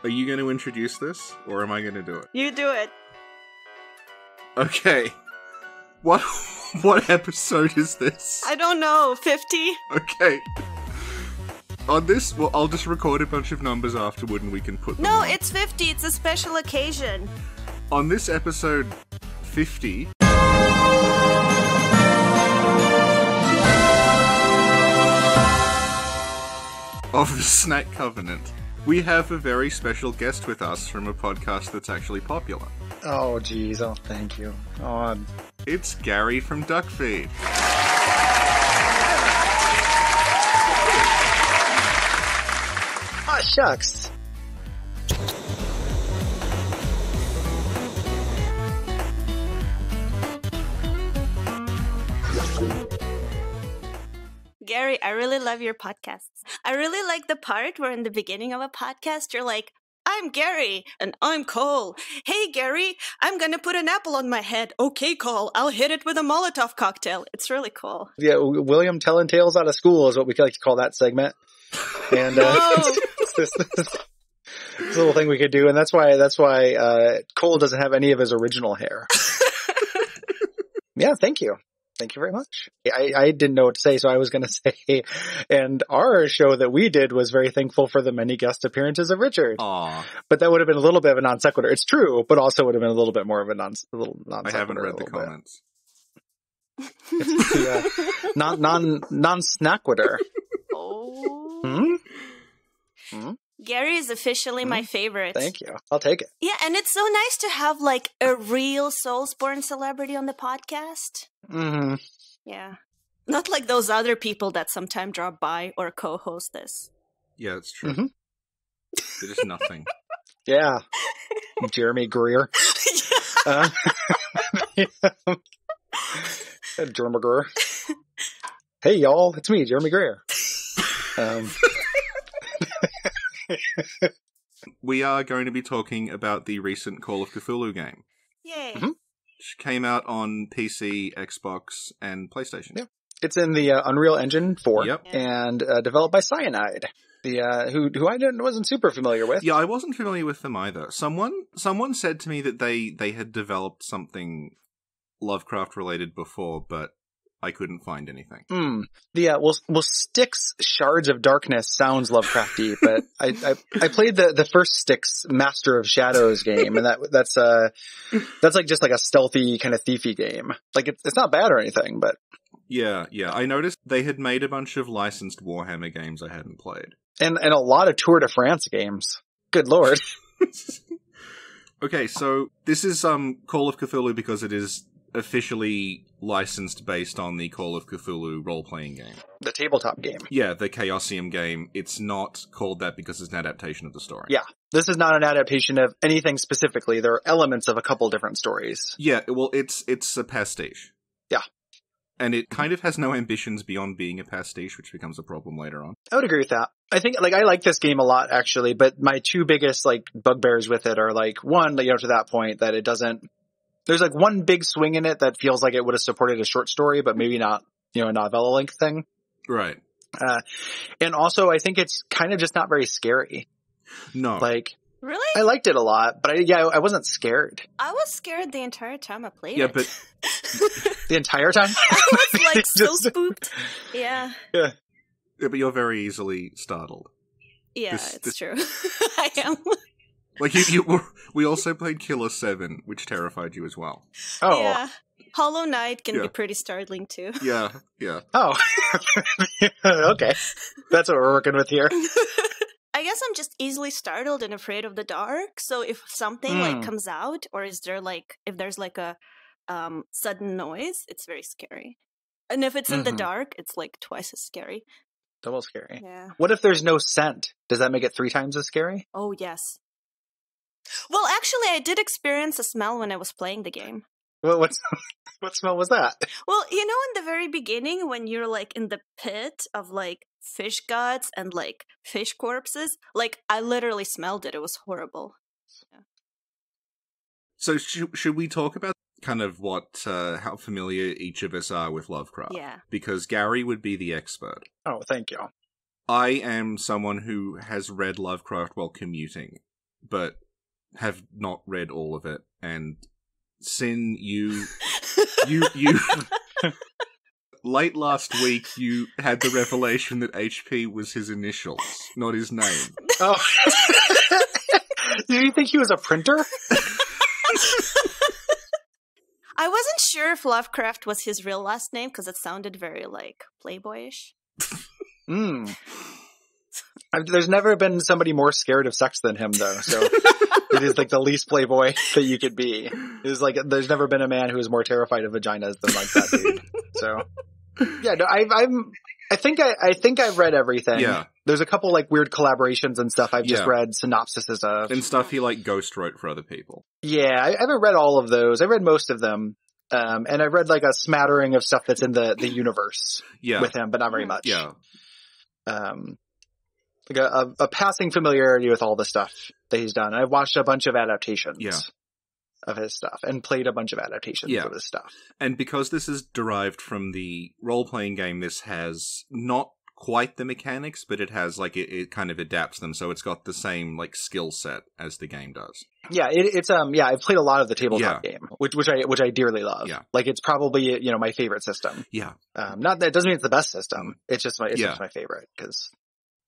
Are you going to introduce this, or am I going to do it? You do it. Okay. What episode is this? I don't know. 50? Okay. On this, well, I'll just record a bunch of numbers afterward and we can put them on. It's 50. It's a special occasion. On this episode 50... of the Snack Covenant, we have a very special guest with us from a podcast that's actually popular. Oh, jeez. Oh, thank you. Oh, It's Gary from Duckfeed. ah, shucks. Gary, I really love your podcasts. I really like the part where in the beginning of a podcast, you're like, I'm Gary, and I'm Cole. Hey, Gary, I'm gonna put an apple on my head. Okay, Cole, I'll hit it with a Molotov cocktail. It's really cool. Yeah, William telling tales out of school is what we like to call that segment. And this little thing we could do, and that's why Cole doesn't have any of his original hair. Yeah, thank you. Thank you very much. I didn't know what to say, so I was going to say, and our show that we did was very thankful for the many guest appearances of Richard. Aww. But that would have been a little bit of a non sequitur. It's true, but also would have been a little bit more of a non sequitur. I haven't read the comments. It's the non-snackwitter. Oh. Gary is officially my favorite. Thank you. I'll take it. Yeah, and it's so nice to have, like, a real Soulsborne celebrity on the podcast. Mm-hmm. Yeah. Not like those other people that sometimes drop by or co-host this. Yeah, it's true. Mm-hmm. They're just nothing. Yeah. Jeremy Greer. Jeremy Greer. Hey, y'all. It's me, Jeremy Greer. We are going to be talking about the recent Call of Cthulhu game. Yay. Mm-hmm. Which came out on PC, Xbox, and PlayStation. Yeah. It's in the Unreal Engine 4 Yep. and developed by Cyanide, who I wasn't super familiar with. Yeah, I wasn't familiar with them either. Someone said to me that they had developed something Lovecraft related before, but I couldn't find anything. Well, Styx Shards of Darkness sounds Lovecrafty, but I played the first Styx Master of Shadows game, and that's like just like a stealthy kind of thiefy game. Like it's not bad or anything, but yeah. I noticed they had made a bunch of licensed Warhammer games I hadn't played, and a lot of Tour de France games. Good lord. Okay, so this is Call of Cthulhu because it is officially licensed based on the Call of Cthulhu role-playing game. The tabletop game. Yeah, the Chaosium game. It's not called that because it's an adaptation of the story. Yeah. This is not an adaptation of anything specifically. There are elements of a couple different stories. Yeah, well, it's a pastiche. Yeah. And it kind of has no ambitions beyond being a pastiche, which becomes a problem later on. I would agree with that. I think, I like this game a lot, actually, but my two biggest, bugbears with it are, one, to that point, that it doesn't... There's one big swing in it that feels like it would have supported a short story, but maybe not, a novella length thing. Right. And also I think it's kind of just not very scary. No. Really? I liked it a lot, but I wasn't scared. I was scared the entire time I played it. Yeah, but... The entire time? I was so spooked. Yeah. Yeah. Yeah, but you're very easily startled. Yeah, it's true. I am. We also played Killer 7, which terrified you as well. Oh. Yeah. Hollow Knight can be pretty startling too. Yeah. Oh. Okay. That's what we're working with here. I guess I'm just easily startled and afraid of the dark. So if something comes out, or if there's a sudden noise, it's very scary. And if it's in the dark, it's twice as scary. Double scary. Yeah. What if there's no scent? Does that make it 3 times as scary? Oh, yes. Well, actually, I did experience a smell when I was playing the game. What smell was that? Well, in the very beginning, when you're in the pit of fish guts and fish corpses, I literally smelled it. It was horrible. Yeah. So should we talk about kind of how familiar each of us are with Lovecraft? Yeah. Because Gary would be the expert. Oh, thank you. I am someone who has read Lovecraft while commuting. but have not read all of it. And Sin, you late last week, you had the revelation that HP was his initials, not his name. Oh. Did you think he was a printer? I wasn't sure if Lovecraft was his real last name because it sounded very, like, playboyish. There's never been somebody more scared of sex than him, though, so it is like the least playboy that you could be. It's like, there's never been a man who is more terrified of vaginas than like that dude. So, yeah, no, I think I've read everything. Yeah. There's a couple like weird collaborations and stuff I've just read synopsises of. And stuff he like ghost wrote for other people. Yeah, I haven't read all of those. I read most of them. And I read like a smattering of stuff that's in the universe with him, but not very much. Yeah. Like a passing familiarity with all the stuff that he's done. I've watched a bunch of adaptations of his stuff and played a bunch of adaptations of his stuff. And because this is derived from the role-playing game, this has not quite the mechanics, but it has like it kind of adapts them, so it's got the same like skill set as the game does. Yeah, it's I've played a lot of the tabletop game, which I dearly love. Yeah. Like it's probably my favorite system. Yeah. Not that it doesn't mean it's the best system. It's just my favorite because.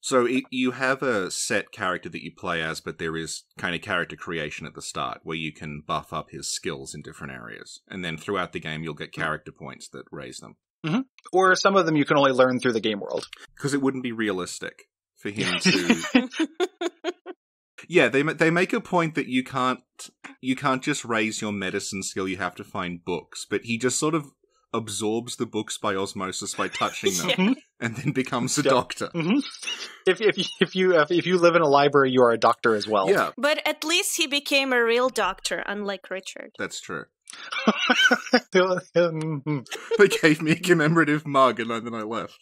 So you have a set character that you play as, but there is kind of character creation at the start where you can buff up his skills in different areas, and then throughout the game you'll get character points that raise them. Mm-hmm. Or some of them you can only learn through the game world. Because it wouldn't be realistic for him to... Yeah, they make a point that you can't just raise your medicine skill, you have to find books, but he just sort of absorbs the books by osmosis by touching them, and then becomes a doctor. Mm-hmm. If you live in a library, you are a doctor as well. Yeah. But at least he became a real doctor, unlike Richard. That's true. They gave me a commemorative mug and then I left.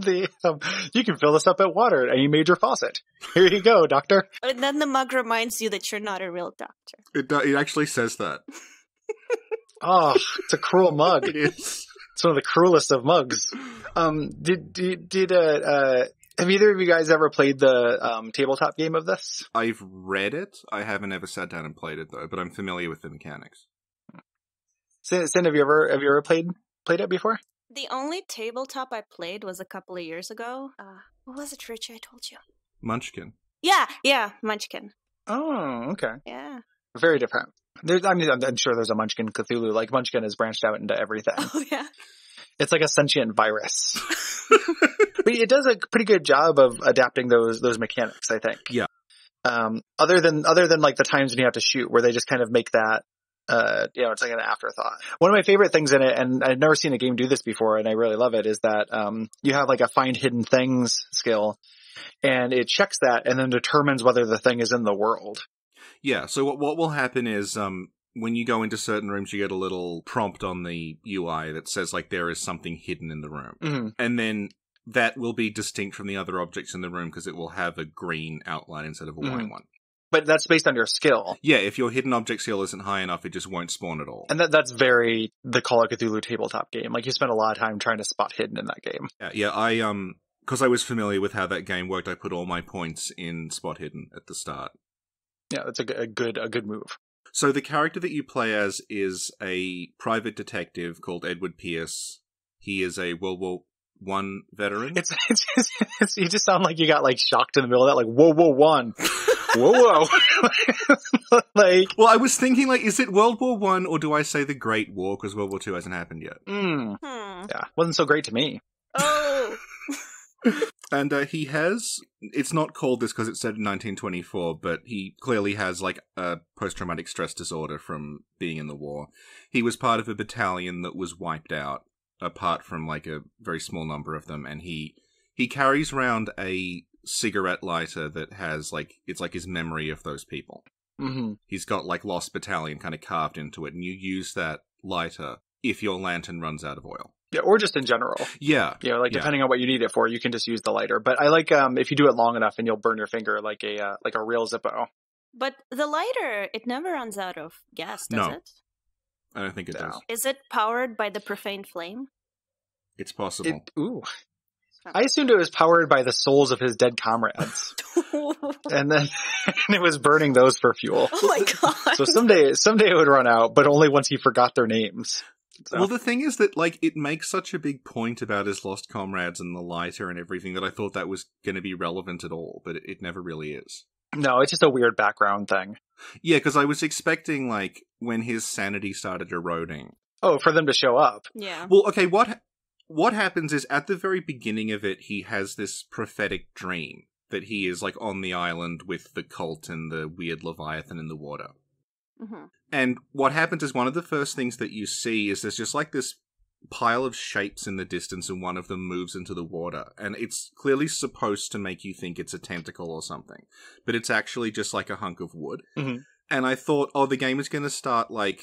You can fill this up at water at any major faucet. Here you go, doctor. And then the mug reminds you that you're not a real doctor. It actually says that. Oh, it's a cruel mug. It is. It's one of the cruelest of mugs. Have either of you guys ever played the tabletop game of this? I've read it. I haven't ever sat down and played it though, but I'm familiar with the mechanics. Sin, have you ever played it before? The only tabletop I played was a couple of years ago. What was it, Rich? I told you. Munchkin. Yeah, Munchkin. Oh, okay. Yeah. Very different. I'm sure there's a Munchkin Cthulhu. Like Munchkin has branched out into everything. Oh yeah. It's like a sentient virus. But it does a pretty good job of adapting those mechanics, I think. Yeah. Other than like the times when you have to shoot, where they just kind of make that, it's like an afterthought. One of my favorite things in it, and I've never seen a game do this before, and I really love it, is that you have like a find hidden things skill, and it checks that and then determines whether the thing is in the world. Yeah. So what will happen is when you go into certain rooms, you get a little prompt on the UI that says like there is something hidden in the room, mm-hmm. and then that will be distinct from the other objects in the room because it will have a green outline instead of a white one. But that's based on your skill. Yeah, if your hidden object skill isn't high enough, it just won't spawn at all. And that's very the Call of Cthulhu tabletop game. Like, you spend a lot of time trying to spot hidden in that game. Yeah, I, because I was familiar with how that game worked, I put all my points in spot hidden at the start. Yeah, that's a good move. So the character that you play as is a private detective called Edward Pierce. He is a World War I veteran. You just sound like you got like shocked in the middle of that, like, whoa, one. Whoa. Like, well, I was thinking, like, is it World War I or do I say the Great War because World War II hasn't happened yet? Yeah, wasn't so great to me. Oh. And he has, it's not called this because it's set in 1924, but he clearly has like a post-traumatic stress disorder from being in the war. He was part of a battalion that was wiped out, apart from like a very small number of them, and he carries around a cigarette lighter that has like, it's like his memory of those people. Mm-hmm. He's got like Lost Battalion kind of carved into it, and you use that lighter if your lantern runs out of oil. Yeah, or just in general. Yeah. Depending on what you need it for, you can just use the lighter. But I like if you do it long enough and you'll burn your finger like a real Zippo. But the lighter, it never runs out of gas, does it? I don't think it does. Is it powered by the profane flame? It's possible. I assumed it was powered by the souls of his dead comrades. And then it was burning those for fuel. Oh my god. So someday it would run out, but only once he forgot their names. So. Well, the thing is that, like, it makes such a big point about his lost comrades and the lighter and everything that I thought that was going to be relevant at all, but it never really is. No, it's just a weird background thing. Yeah, because I was expecting, like, when his sanity started eroding. Oh, for them to show up. Yeah. Well, okay, what happens is, at the very beginning of it, he has this prophetic dream that he is, like, on the island with the cult and the weird Leviathan in the water. Mm-hmm. And what happens is one of the first things that you see is there's just like this pile of shapes in the distance and one of them moves into the water. And it's clearly supposed to make you think it's a tentacle or something. But it's actually just like a hunk of wood. Mm-hmm. And I thought, oh, the game is going to start like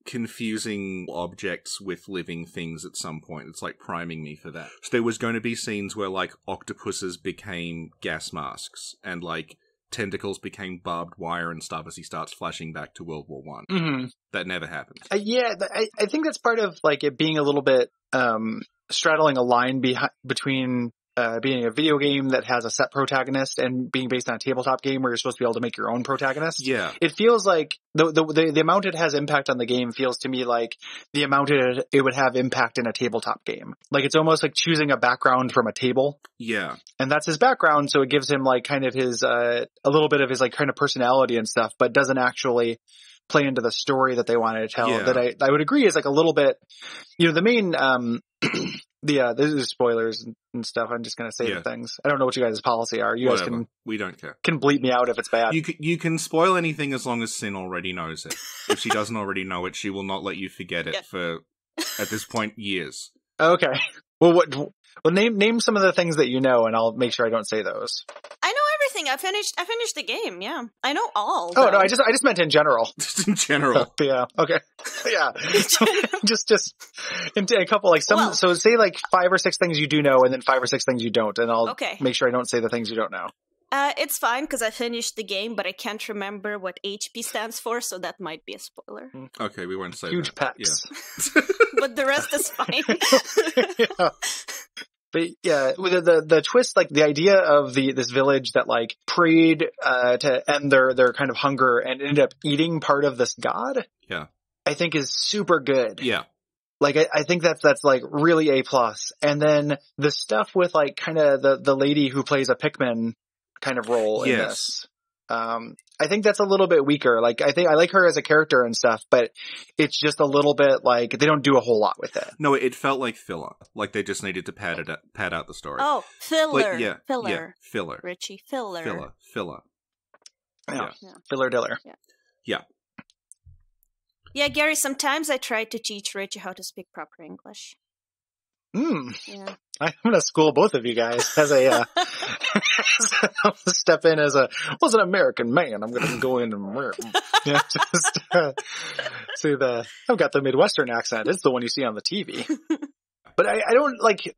confusing objects with living things at some point. It's like priming me for that. So there was going to be scenes where like octopuses became gas masks and like tentacles became barbed wire and stuff as he starts flashing back to World War One. Mm-hmm. That never happened. Yeah, I think that's part of like it being a little bit straddling a line between being a video game that has a set protagonist and being based on a tabletop game where you're supposed to be able to make your own protagonist. Yeah. It feels like the amount it has impact on the game feels to me like the amount it would have impact in a tabletop game. Like it's almost like choosing a background from a table. Yeah. And that's his background, so it gives him like kind of his a little bit of his like kind of personality and stuff, but doesn't actually play into the story that they wanted to tell. Yeah. That I would agree is like a little bit, the main this is spoilers and stuff. I'm just going to say the things. I don't know what you guys' policy are. You Whatever. guys We don't care. can bleep me out if it's bad. You can spoil anything as long as Sin already knows it. If she doesn't already know it, she will not let you forget it for, at this point, years. Okay. Well, name some of the things that you know, and I'll make sure I don't say those. I know everything. I finished the game. Yeah, I know all. Oh no, I just meant in general. Just in general. Yeah. Okay. Yeah. just in a couple like some. Well, so say like 5 or 6 things you do know, and then 5 or 6 things you don't, and I'll make sure I don't say the things you don't know. It's fine because I finished the game, but I can't remember what HP stands for, so that might be a spoiler. Okay, we won't say huge that. pecs. Yeah. But the rest is fine. Yeah. But yeah, with the twist, like the idea of this village that like prayed to end their kind of hunger and ended up eating part of this god. Yeah, I think is super good. Yeah, like I think that's like really A+. And then the stuff with like kind of the lady who plays a Pikmin kind of role in this. I think that's a little bit weaker. Like I think I like her as a character and stuff, but it's just a little bit like they don't do a whole lot with it. No, it felt like filler. Like they just needed to pad out the story. Oh, filler. Like, filler. Yeah, filler. Richie, filler. Filler. Yeah. Filler diller. Yeah. Yeah, Gary, sometimes I try to teach Richie how to speak proper English. Yeah. I'm going to school both of you guys as a step in as an American man. I'm going to go in and just see I've got the Midwestern accent. It's the one you see on the TV. But I don't like it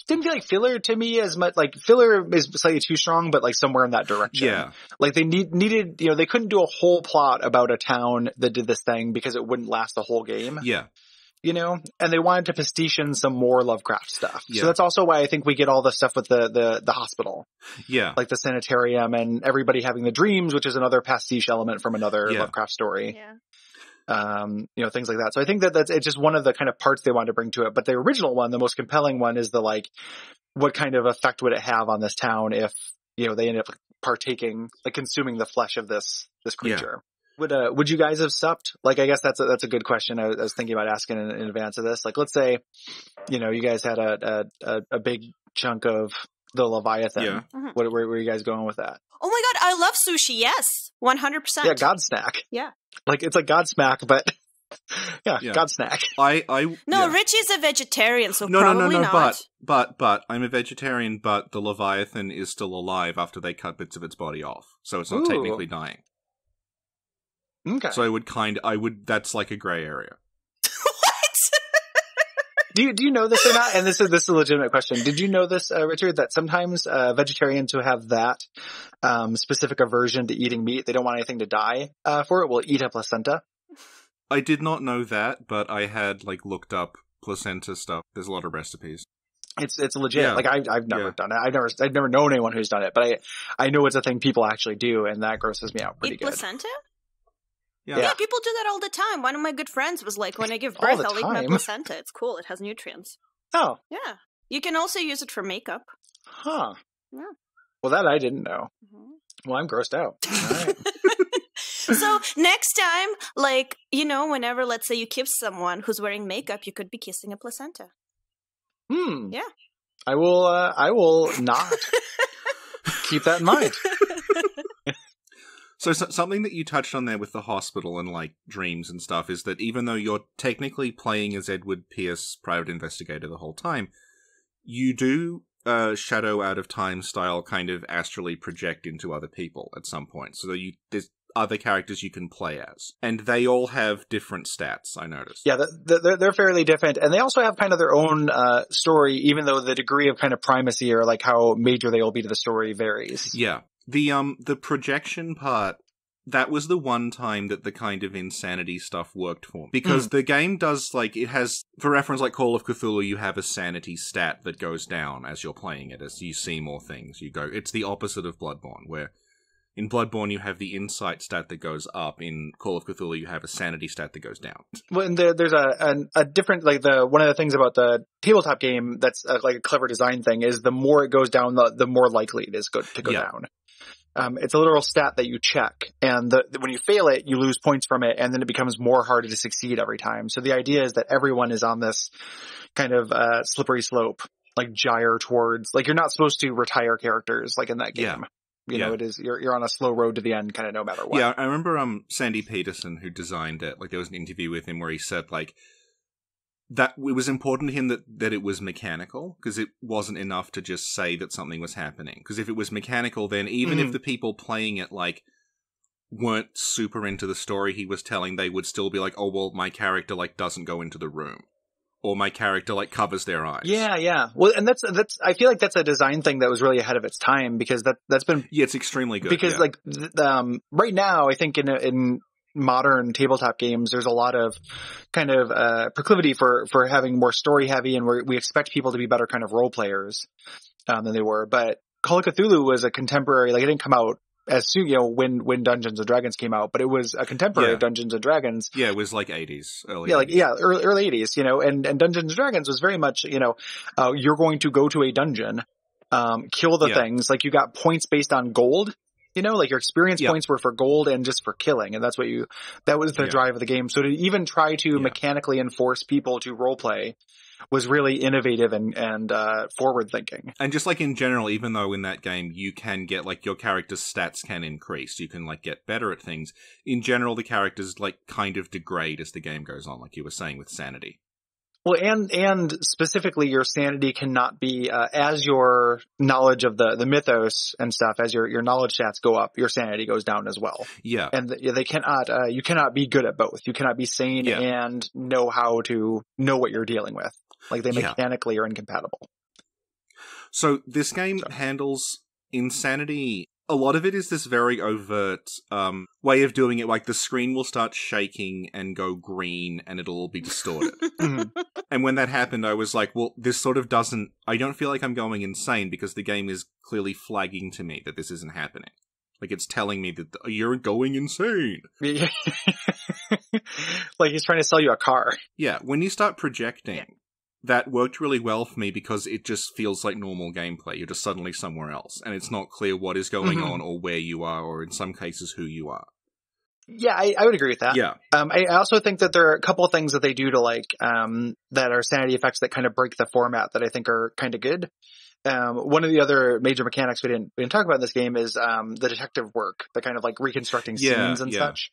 didn't feel like filler to me as much. Like filler is slightly too strong, but like somewhere in that direction. Yeah. Like they needed, they couldn't do a whole plot about a town that did this thing because it wouldn't last the whole game. Yeah. And they wanted to pastiche in some more Lovecraft stuff. Yeah. So that's also why I think we get all the stuff with the hospital. Yeah. Like the sanitarium and everybody having the dreams, which is another pastiche element from another Lovecraft story. Yeah. Things like that. So I think that's it's just one of the kind of parts they wanted to bring to it. But the original one, the most compelling one is the like, what kind of effect would it have on this town if, they end up partaking, like consuming the flesh of this creature. Yeah. Would you guys have supped? Like, I guess that's a good question. I was thinking about asking in advance of this. Like, let's say, you guys had a big chunk of the Leviathan. Yeah. Mm-hmm. Where were you guys going with that? Oh my God, I love sushi. Yes, 100%. Yeah, God snack. Yeah. Like it's like God smack, but God snack. No, Richie's a vegetarian, so probably not. But I'm a vegetarian. But the Leviathan is still alive after they cut bits of its body off, so it's not technically dying. Okay. So that's like a gray area. What? Do you know this or not? And this is a legitimate question. Did you know this, Richard, that sometimes vegetarians who have that specific aversion to eating meat, they don't want anything to die for it, will eat a placenta? I did not know that, but I had looked up placenta stuff. There's a lot of recipes. It's legit. Yeah. Like I've never done it. I've never known anyone who's done it, but I know it's a thing people actually do, and that grosses me out pretty Eat good. placenta? Yeah. People do that all the time. One of my good friends was like, when I give birth, I'll eat my placenta. It's cool. It has nutrients. Oh. Yeah. You can also use it for makeup. Huh. Yeah. Well, that I didn't know. Mm-hmm. Well, I'm grossed out. All right. So next time, like, whenever, let's say you kiss someone who's wearing makeup, you could be kissing a placenta. Yeah. I will not keep that in mind. So something that you touched on there with the hospital and, like, dreams and stuff is that even though you're technically playing as Edward Pierce, private investigator, the whole time, you do shadow out of time style kind of astrally project into other people at some point. So there's other characters you can play as. And they all have different stats, I noticed. Yeah, they're fairly different. And they also have kind of their own story, even though the degree of kind of primacy or like how major they will be to the story varies. Yeah. The projection part, that was the one time that the kind of insanity stuff worked for me. Because the game does, like, it has, for reference, like Call of Cthulhu, you have a sanity stat that goes down as you're playing it, as you see more things. It's the opposite of Bloodborne, where in Bloodborne you have the insight stat that goes up. In Call of Cthulhu you have a sanity stat that goes down. Well, and there's a different, like, one of the things about the tabletop game that's like a clever design thing is the more it goes down, the more likely it is to go down. It's a literal stat that you check, and when you fail it, you lose points from it, and then it becomes more harder to succeed every time. So the idea is that everyone is on this kind of slippery slope, like gyre towards, like, you're not supposed to retire characters like in that game. Yeah. It is, you're on a slow road to the end, kind of no matter what. Yeah, I remember Sandy Peterson, who designed it, like, there was an interview with him where he said, like, that it was important to him that it was mechanical, because it wasn't enough to just say that something was happening. Because if it was mechanical, then even if the people playing it, like, weren't super into the story he was telling, they would still be like, oh, well, my character, like, doesn't go into the room. Or my character, like, covers their eyes. Yeah. Well, and that's, I feel like that's a design thing that was really ahead of its time, because that's been... Yeah, it's extremely good. Because, like, right now, I think in modern tabletop games, there's a lot of kind of proclivity for having more story heavy, and we expect people to be better kind of role players than they were. But Call of Cthulhu was a contemporary, like, it didn't come out as soon, when Dungeons and Dragons came out, but it was a contemporary of Dungeons and Dragons. Yeah, it was like 80s, early 80s. Early 80s, and Dungeons and Dragons was very much, you're going to go to a dungeon, kill the things, like, you got points based on gold. Like, your experience points were for gold and just for killing. And that was the drive of the game. So to even try to mechanically enforce people to roleplay was really innovative and forward thinking. And just, like, in general, even though in that game you can get, like, your character's stats can increase, you can, like, get better at things, in general the characters, like, kind of degrade as the game goes on, like you were saying with sanity. Well, and specifically, your sanity cannot be, as your knowledge of the mythos and stuff, as your knowledge stats go up, your sanity goes down as well. Yeah. And they cannot, you cannot be good at both. You cannot be sane and know how to know what you're dealing with. Like, they mechanically are incompatible. So this game handles insanity. A lot of it is this very overt way of doing it. Like, the screen will start shaking and go green and it'll all be distorted. And when that happened, I was like, well, this sort of doesn't... I don't feel like I'm going insane because the game is clearly flagging to me that this isn't happening. Like, it's telling me that you're going insane. Like, he's trying to sell you a car. Yeah, when you start projecting... That worked really well for me because it just feels like normal gameplay. You're just suddenly somewhere else, and it's not clear what is going on or where you are, or in some cases who you are. Yeah, I would agree with that. Yeah. I also think that there are a couple of things that they do to, like, that are sanity effects that kind of break the format that I think are kind of good. One of the other major mechanics we didn't talk about in this game is the detective work, the kind of, like, reconstructing scenes and such.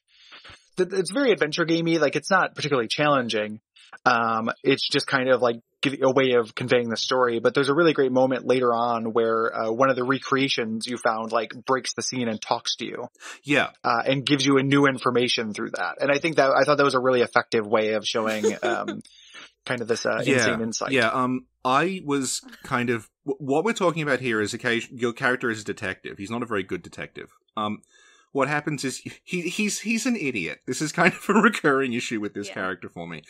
It's very adventure gamey. Like, it's not particularly challenging. It's just kind of like a way of conveying the story. But there's a really great moment later on where one of the recreations you found, like, breaks the scene and talks to you. Yeah. And gives you a new information through that. And I thought that was a really effective way of showing kind of this insane insight. Yeah. I was kind of... What we're talking about here is your character is a detective. He's not a very good detective. What happens is he's an idiot. This is kind of a recurring issue with this character for me.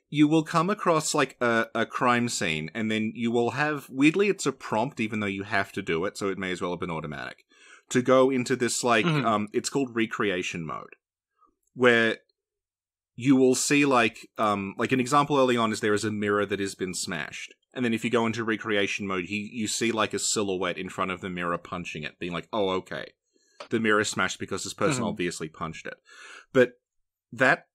you will come across like a crime scene, and then you will have, weirdly, it's a prompt, even though you have to do it, so it may as well have been automatic, to go into this like it's called recreation mode, where you will see like an example early on is there is a mirror that has been smashed. And then if you go into recreation mode, you see like a silhouette in front of the mirror punching it, being like, oh, okay. The mirror is smashed because this person obviously punched it. But that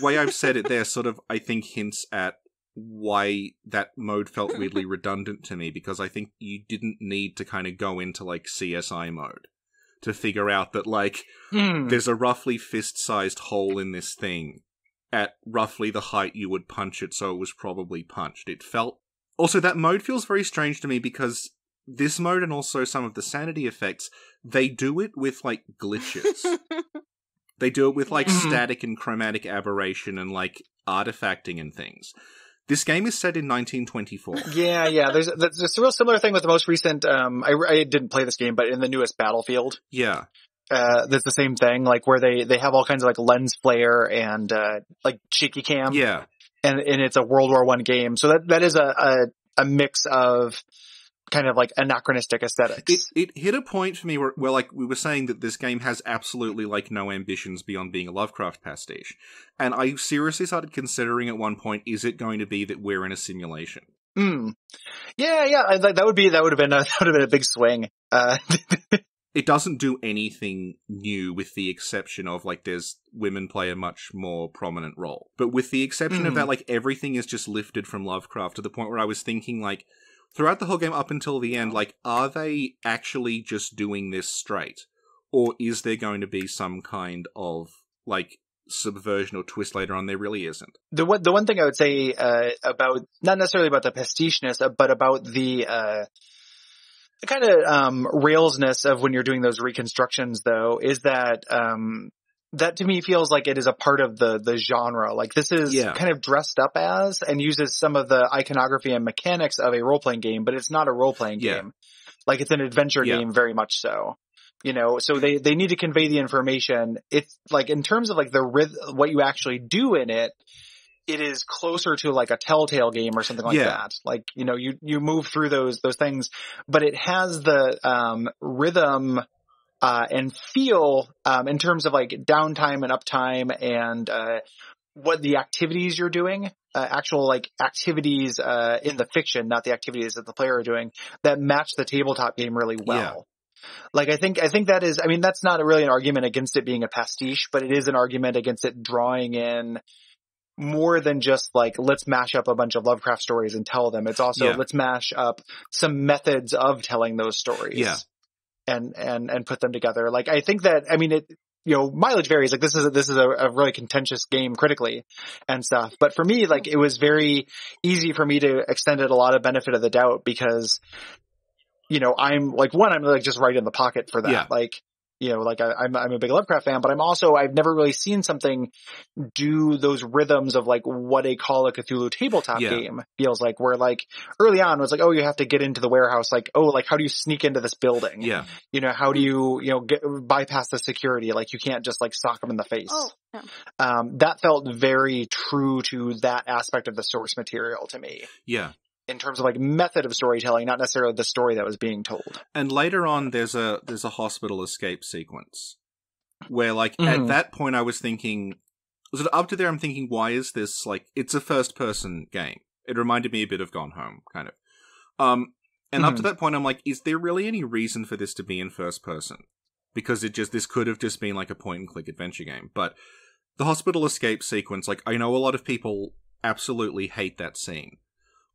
way I've said it there sort of, I think, hints at why that mode felt weirdly redundant to me, because I think you didn't need to kind of go into like CSI mode to figure out that like there's a roughly fist-sized hole in this thing at roughly the height you would punch it, so it was probably punched. It felt... Also, that mode feels very strange to me because this mode and also some of the sanity effects, they do it with, like, glitches. They do it with, like, static and chromatic aberration and, like, artifacting and things. This game is set in 1924. Yeah. There's a real similar thing with the most recent, I didn't play this game, but in the newest Battlefield. Yeah. There's the same thing, like, where they have all kinds of, like, lens flare and, like, shaky cam. Yeah. And it's a World War I game. So that is a mix of kind of like anachronistic aesthetics. It hit a point for me where like we were saying that this game has absolutely like no ambitions beyond being a Lovecraft pastiche. And I seriously started considering at one point, is it going to be that we're in a simulation? Yeah. That would have been a big swing. It doesn't do anything new with the exception of, like, there's women play a much more prominent role. But with the exception of that, like, everything is just lifted from Lovecraft to the point where I was thinking, like, throughout the whole game up until the end, like, are they actually just doing this straight? Or is there going to be some kind of, like, subversion or twist later on? There really isn't. The one thing I would say about, not necessarily about the pasticheness, but about the kind of railsness of when you're doing those reconstructions, though, is that that to me feels like it is a part of the genre. Like, this is kind of dressed up as and uses some of the iconography and mechanics of a role-playing game, but it's not a role-playing game. Like, it's an adventure game, very much so. You know, so they need to convey the information. It's like, in terms of like what you actually do in it, it is closer to like a Telltale game or something like that. Like, you know, you move through those things, but it has the rhythm and feel in terms of like downtime and uptime and what the activities you're doing, actual like activities in the fiction, not the activities that the player are doing, that match the tabletop game really well. Yeah. Like, I think that is, I mean, that's not really an argument against it being a pastiche, but it is an argument against it drawing in more than just like, let's mash up a bunch of Lovecraft stories and tell them. It's also, let's mash up some methods of telling those stories and put them together. Like, I think that, I mean, it, you know, mileage varies. Like, this is a really contentious game critically and stuff. But for me, like, it was very easy for me to extend it a lot of benefit of the doubt because, you know, I'm like, I'm like just right in the pocket for that. Yeah. Like, you know, like I'm a big Lovecraft fan, but I've never really seen something do those rhythms of like what a Call of Cthulhu tabletop game feels like, where like early on it was like, oh, you have to get into the warehouse. Like, oh, like how do you sneak into this building? Yeah. You know, how do you bypass the security? Like, you can't just like sock them in the face. Oh, yeah. That felt very true to that aspect of the source material to me. Yeah. In terms of like method of storytelling, not necessarily the story that was being told. And later on, there's a hospital escape sequence where, like, at that point, I was thinking, was it up to there? I'm thinking, why is this like? It's a first-person game. It reminded me a bit of Gone Home, kind of. And up to that point, I'm like, is there really any reason for this to be in first person? Because this could have just been like a point-and-click adventure game. But the hospital escape sequence, like, I know a lot of people absolutely hate that scene.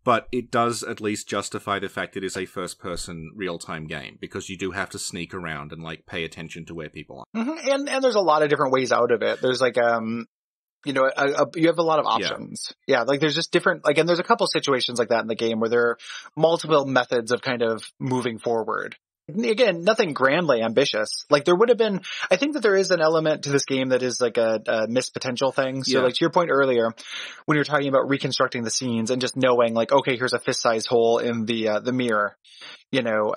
But it does at least justify the fact it is a first-person real-time game, because you do have to sneak around and, like, pay attention to where people are. And there's a lot of different ways out of it. There's, like, you know, you have a lot of options. Yeah, like, there's just different, like, and there's a couple situations like that in the game where there are multiple methods of kind of moving forward. Again, nothing grandly ambitious. Like there would have been, I think that there is an element to this game that is like a missed potential thing. So like to your point earlier, when you're talking about reconstructing the scenes and just knowing like, okay, here's a fist-sized hole in the mirror, you know,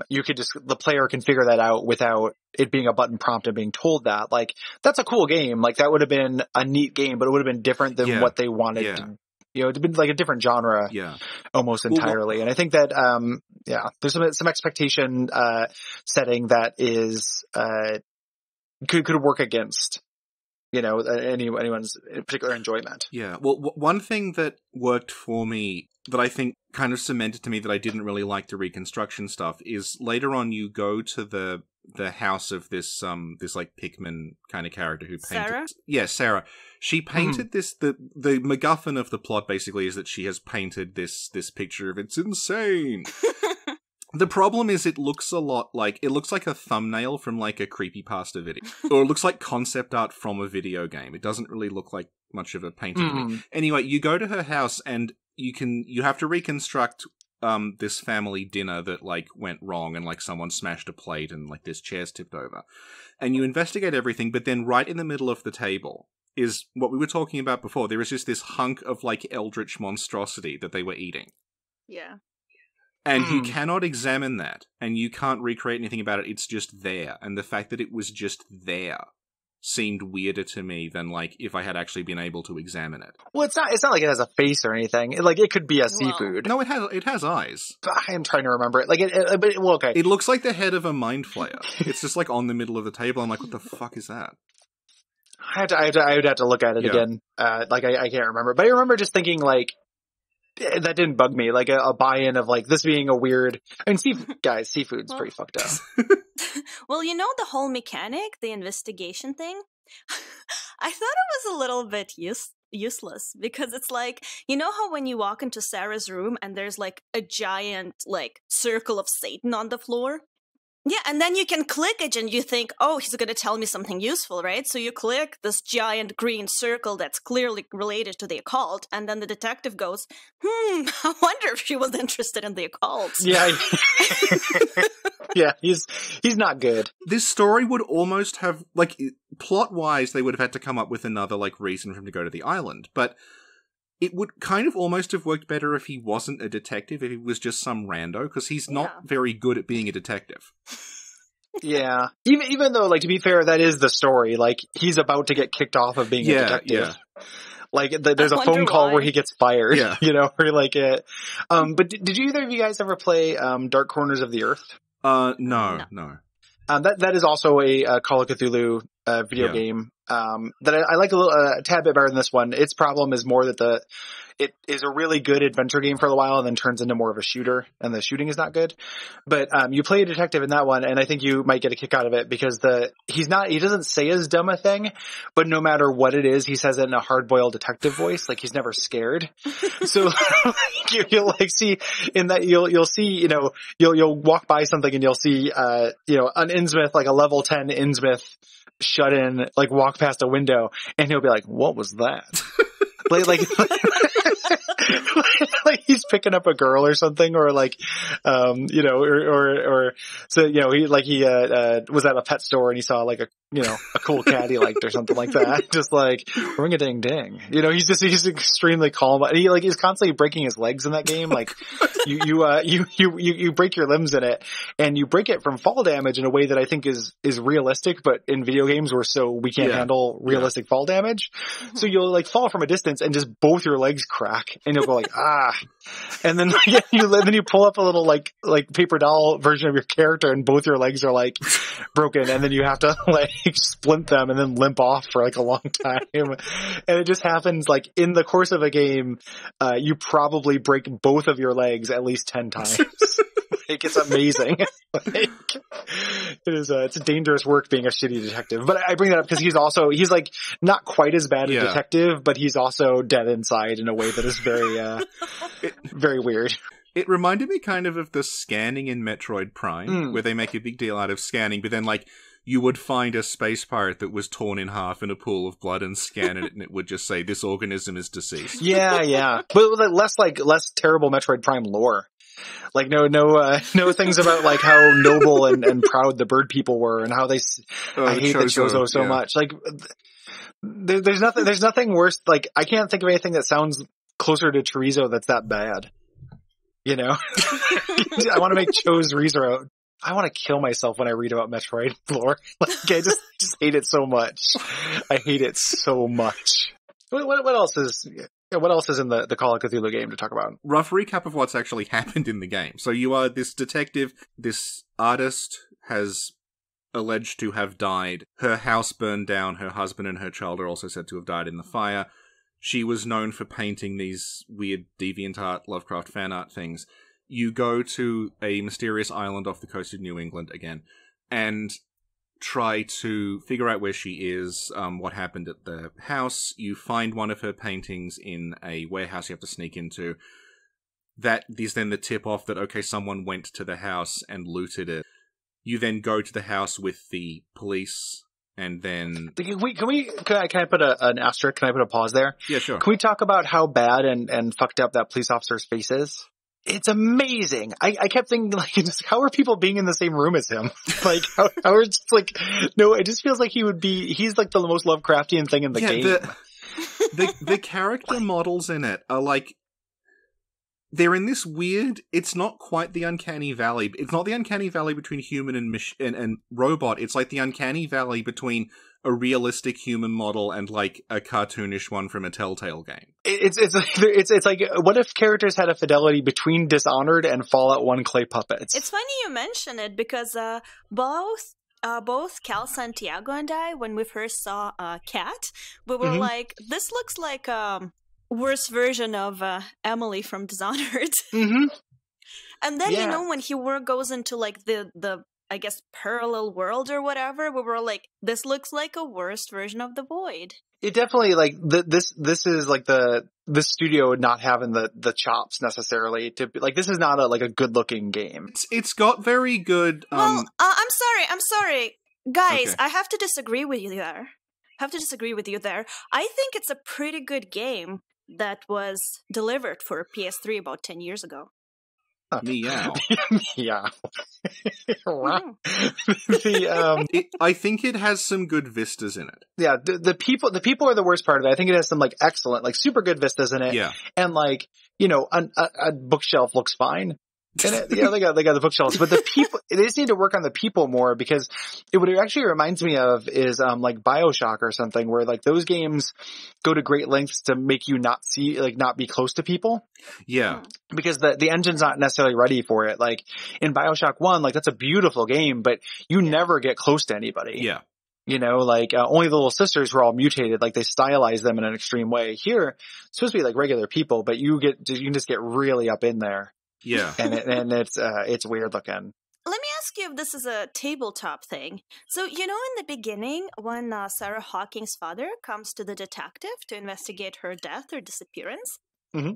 you could just, the player can figure that out without it being a button prompt and being told that. Like that's a cool game. Like that would have been a neat game, but it would have been different than what they wanted to. You know, it'd been like a different genre almost entirely. And I think that, there's some expectation, setting that is, could work against, you know, anyone's particular enjoyment. Yeah. Well, one thing that worked for me that I think kind of cemented to me that I didn't really like the reconstruction stuff is later on you go to the house of this like Pikmin kind of character who painted Sarah? Yeah, Sarah. She painted this the MacGuffin of the plot basically is that she has painted this picture of it's insane. The problem is it looks like a thumbnail from like a creepypasta video. Or it looks like concept art from a video game. It doesn't really look like much of a painting to me. Anyway, you go to her house and you have to reconstruct this family dinner that like went wrong and like someone smashed a plate and like this chair's tipped over. And you investigate everything, but then right in the middle of the table is what we were talking about before. There is just this hunk of like eldritch monstrosity that they were eating. Yeah. And you cannot examine that, and you can't recreate anything about it. It's just there. And the fact that it was just there seemed weirder to me than like if I had actually been able to examine it. Well, it's not like it has a face or anything. It could be a seafood. No, it has eyes. I am trying to remember it. Like okay. It looks like the head of a mind flayer. It's just like on the middle of the table. I'm like, what the fuck is that? I would have to look at it again. I can't remember, but I remember just thinking like, that didn't bug me, like a buy-in of like this being a weird. I mean, seafood's pretty fucked up. Well, you know the whole mechanic, the investigation thing. I thought it was a little bit useless because it's like, you know how when you walk into Sarah's room and there's like a giant like circle of Satan on the floor. Yeah, and then you can click it and you think, oh, he's going to tell me something useful, right? So you click this giant green circle that's clearly related to the occult, and then the detective goes, I wonder if she was interested in the occult. Yeah. Yeah, he's not good. This story would almost have, like, plot-wise, they would have had to come up with another, like, reason for him to go to the island, but it would kind of almost have worked better if he wasn't a detective, if he was just some rando, because he's not very good at being a detective. Yeah. Even though, like, to be fair, that is the story. Like, he's about to get kicked off of being a detective. Yeah. Like, there's a phone call where he gets fired, you know, or like it. But did either of you guys ever play Dark Corners of the Earth? No. That is also a Call of Cthulhu video game that I like a tad bit better than this one. Its problem is more that it is a really good adventure game for a while and then turns into more of a shooter, and the shooting is not good. But you play a detective in that one, and I think you might get a kick out of it because he doesn't say as dumb a thing, but no matter what it is, he says it in a hard-boiled detective voice, like he's never scared. So you'll like see in that you'll see, you know, you'll walk by something and you'll see you know, an Innsmouth, like a level 10 Innsmouth shut in, like walk past a window, and he'll be like, what was that? like he's picking up a girl or something, or like, you know, or so, you know, he was at a pet store and he saw like a cool cat he liked or something like that. Just like, ring a ding ding. You know, he's extremely calm. And he's constantly breaking his legs in that game. Like you break your limbs in it, and you break it from fall damage in a way that I think is realistic, but in video games we can't handle realistic fall damage. So you'll like fall from a distance and just both your legs crack, and you'll go like, and then you pull up a little like paper doll version of your character, and both your legs are like broken, and then you have to like splint them and then limp off for like a long time. And it just happens like in the course of a game, you probably break both of your legs at least 10 times. Like, it's amazing. Like, it's a dangerous work being a shitty detective. But I bring that up because he's like not quite as bad a detective, but he's also dead inside in a way that is very, very weird. It reminded me kind of the scanning in Metroid Prime, where they make a big deal out of scanning, but then like you would find a space pirate that was torn in half in a pool of blood and scan it, and it would just say, this organism is deceased. Yeah. But less terrible Metroid Prime lore. Like no things about like how noble and proud the bird people were and how I hate the Chozo so much. Like there's nothing worse. Like I can't think of anything that sounds closer to chorizo that's that bad. You know, I want to make chorizo. I want to kill myself when I read about Metroid lore. Like I just hate it so much. I hate it so much. What else is in the Call of Cthulhu game to talk about? Rough recap of what's actually happened in the game. So you are this detective, this artist has alleged to have died. Her house burned down, her husband and her child are also said to have died in the fire. She was known for painting these weird DeviantArt, Lovecraft fan art things. You go to a mysterious island off the coast of New England again, and try to figure out where she is, what happened at the house. You find one of her paintings in a warehouse you have to sneak into. That is then the tip-off that, okay, someone went to the house and looted it. You then go to the house with the police, and then... Can I put an asterisk? Can I put a pause there? Yeah, sure. Can we talk about how bad and fucked up that police officer's face is? It's amazing. I kept thinking, like, how are people being in the same room as him? Like, how are just like, no, it just feels like he's like the most Lovecraftian thing in the game. The character models in it are like, they're in this weird, it's not quite the uncanny valley. It's not the uncanny valley between human and robot. It's like the uncanny valley between a realistic human model and like a cartoonish one from a Telltale game. It's like, what if characters had a fidelity between Dishonored and Fallout 1 clay puppets? It's funny you mention it because both Cal Santiago and I, when we first saw Cat, we were like, this looks like worse version of Emily from Dishonored. Mm-hmm. And then, you know, when he goes into like the I guess parallel world or whatever, we were like, this looks like a worse version of the Void. It definitely, like, this is like this studio not having the chops necessarily to be, like, this is not a good looking game. It's got very good Well, I'm sorry. Guys, okay. I have to disagree with you there. I think it's a pretty good game that was delivered for PS3 about 10 years ago. Meow. Yeah. I think it has some good vistas in it. Yeah, the people are the worst part of it. I think it has some like excellent, like super good vistas in it. Yeah. And like, you know, a bookshelf looks fine. And they got the bookshelves, but the people, they just need to work on the people more, because what it actually reminds me of is, like BioShock or something, where like those games go to great lengths to make you not be close to people. Yeah. Because the engine's not necessarily ready for it. Like in BioShock 1, like that's a beautiful game, but you never get close to anybody. Yeah. You know, like only the little sisters were all mutated. Like they stylize them in an extreme way. Here, it's supposed to be like regular people, but you can just get really up in there. Yeah. And it's weird looking. Let me ask you if this is a tabletop thing. So, you know, in the beginning, when Sarah Hawking's father comes to the detective to investigate her death or disappearance, mm-hmm.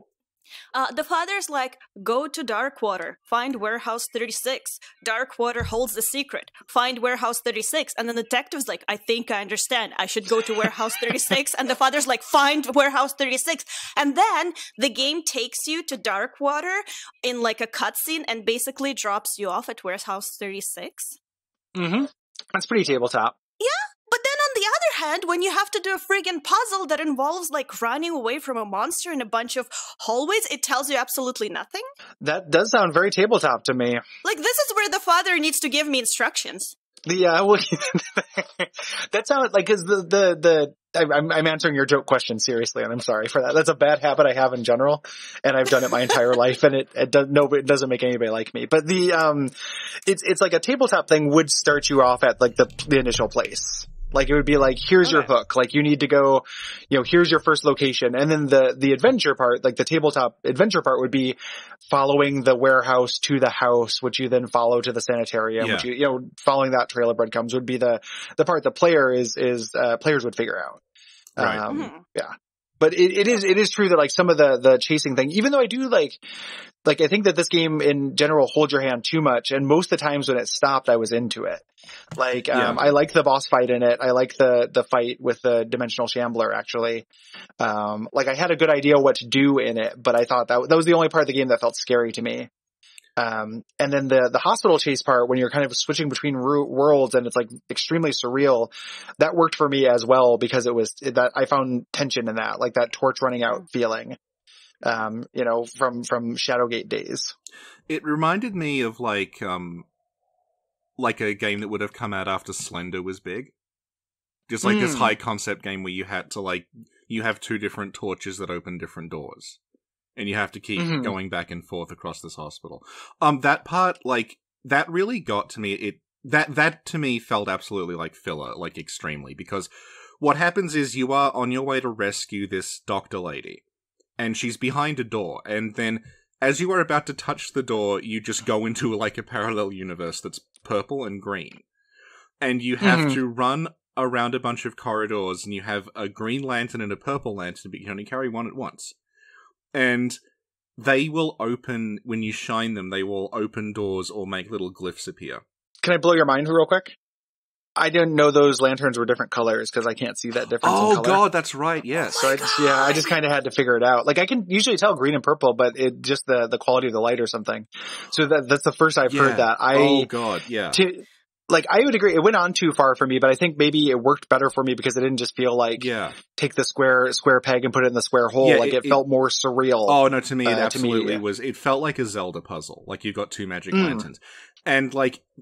The father's like, go to Darkwater, find Warehouse 36. Darkwater holds the secret. Find Warehouse 36. And the detective's like, I think I understand. I should go to Warehouse 36. And the father's like, find Warehouse 36. And then the game takes you to Darkwater in like a cutscene and basically drops you off at Warehouse 36. Mm-hmm. That's pretty tabletop. Yeah. But then on the other hand, when you have to do a friggin' puzzle that involves like running away from a monster in a bunch of hallways, it tells you absolutely nothing. That does sound very tabletop to me. Like, this is where the father needs to give me instructions. Well, that sounds like, cause I'm answering your joke question seriously, and I'm sorry for that. That's a bad habit I have in general, and I've done it my entire life, and it doesn't make anybody like me. But it's like a tabletop thing would start you off at like the initial place. Like it would be like, here's your hook. Like you need to go, you know, here's your first location. And then the adventure part, like the tabletop adventure part would be following the warehouse to the house, which you then follow to the sanitarium, which you know, following that trail of breadcrumbs would be the part the player players would figure out. Right. Yeah. But it is true that like some of the chasing thing, even though I do like I think that this game in general holds your hand too much, and most of the times when it stopped, I was into it. Like, I like the boss fight in it. I like the fight with the dimensional shambler, actually. Like I had a good idea what to do in it, but I thought that was the only part of the game that felt scary to me. And then the hospital chase part, when you're kind of switching between worlds and it's like extremely surreal, that worked for me as well because that I found tension in that, like that torch running out feeling, from Shadowgate days. It reminded me of like a game that would have come out after Slender was big. Just like this high concept game where you had to you have two different torches that open different doors. And you have to keep going back and forth across this hospital. That part, that really got to me. That to me felt absolutely like filler, like extremely. Because what happens is you are on your way to rescue this doctor lady. And she's behind a door. And then as you are about to touch the door, you just go into like a parallel universe that's purple and green. And you have to run around a bunch of corridors, and you have a green lantern and a purple lantern, but you can only carry one at once. And they will open, when you shine them, they will open doors or make little glyphs appear. Can I blow your mind real quick? I didn't know those lanterns were different colors because I can't see that difference in color. Oh god, that's right, yes. So I just kind of had to figure it out. Like I can usually tell green and purple, but it just the quality of the light or something. So that's the first I've heard that. Oh god, yeah. I would agree. It went on too far for me, but I think maybe it worked better for me because it didn't just feel like take the square peg and put it in the square hole. Yeah, it felt more surreal. Oh no, to me it absolutely was. It felt like a Zelda puzzle. Like you got two magic lanterns. And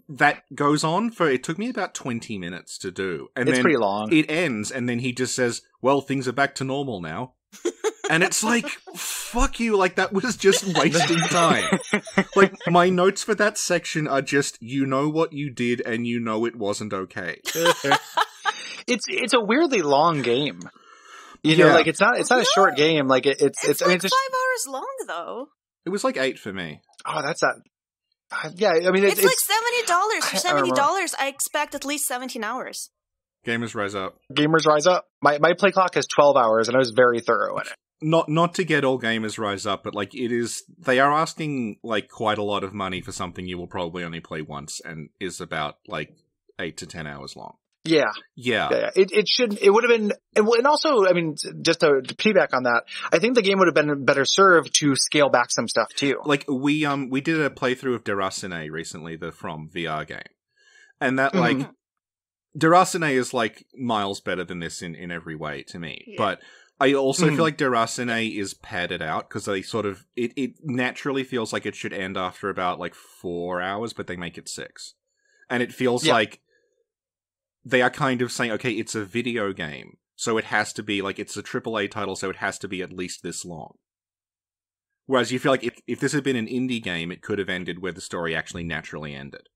that goes on it took me about 20 minutes to do. And it's then pretty long. It ends and then he just says, well, things are back to normal now. And it's like, fuck you, that was just wasting time. My notes for that section are just, you know what you did and you know it wasn't okay. It's a weirdly long game. You know, it's not a short game. It's 5 hours long though. It was 8 for me. Oh, that's not. Yeah, I mean, it's $70. For $70, I expect at least 17 hours. Gamers rise up. Gamers rise up. My play clock is 12 hours, and I was very thorough in it. Not to get all gamers rise up, but they are asking quite a lot of money for something you will probably only play once, and is about 8 to 10 hours long. Yeah. It would have been, and also, I mean, just to piggyback on that, I think the game would have been better served to scale back some stuff too. We did a playthrough of Derasine recently, the From VR game, and that Derasine is miles better than this in every way to me, but I also feel like Derasine is padded out because they sort of it naturally feels like it should end after about 4 hours, but they make it 6, and it feels like they are kind of saying, okay, it's a video game, so it has to be, it's a AAA title, so it has to be at least this long. Whereas you feel like if this had been an indie game, it could have ended where the story actually naturally ended.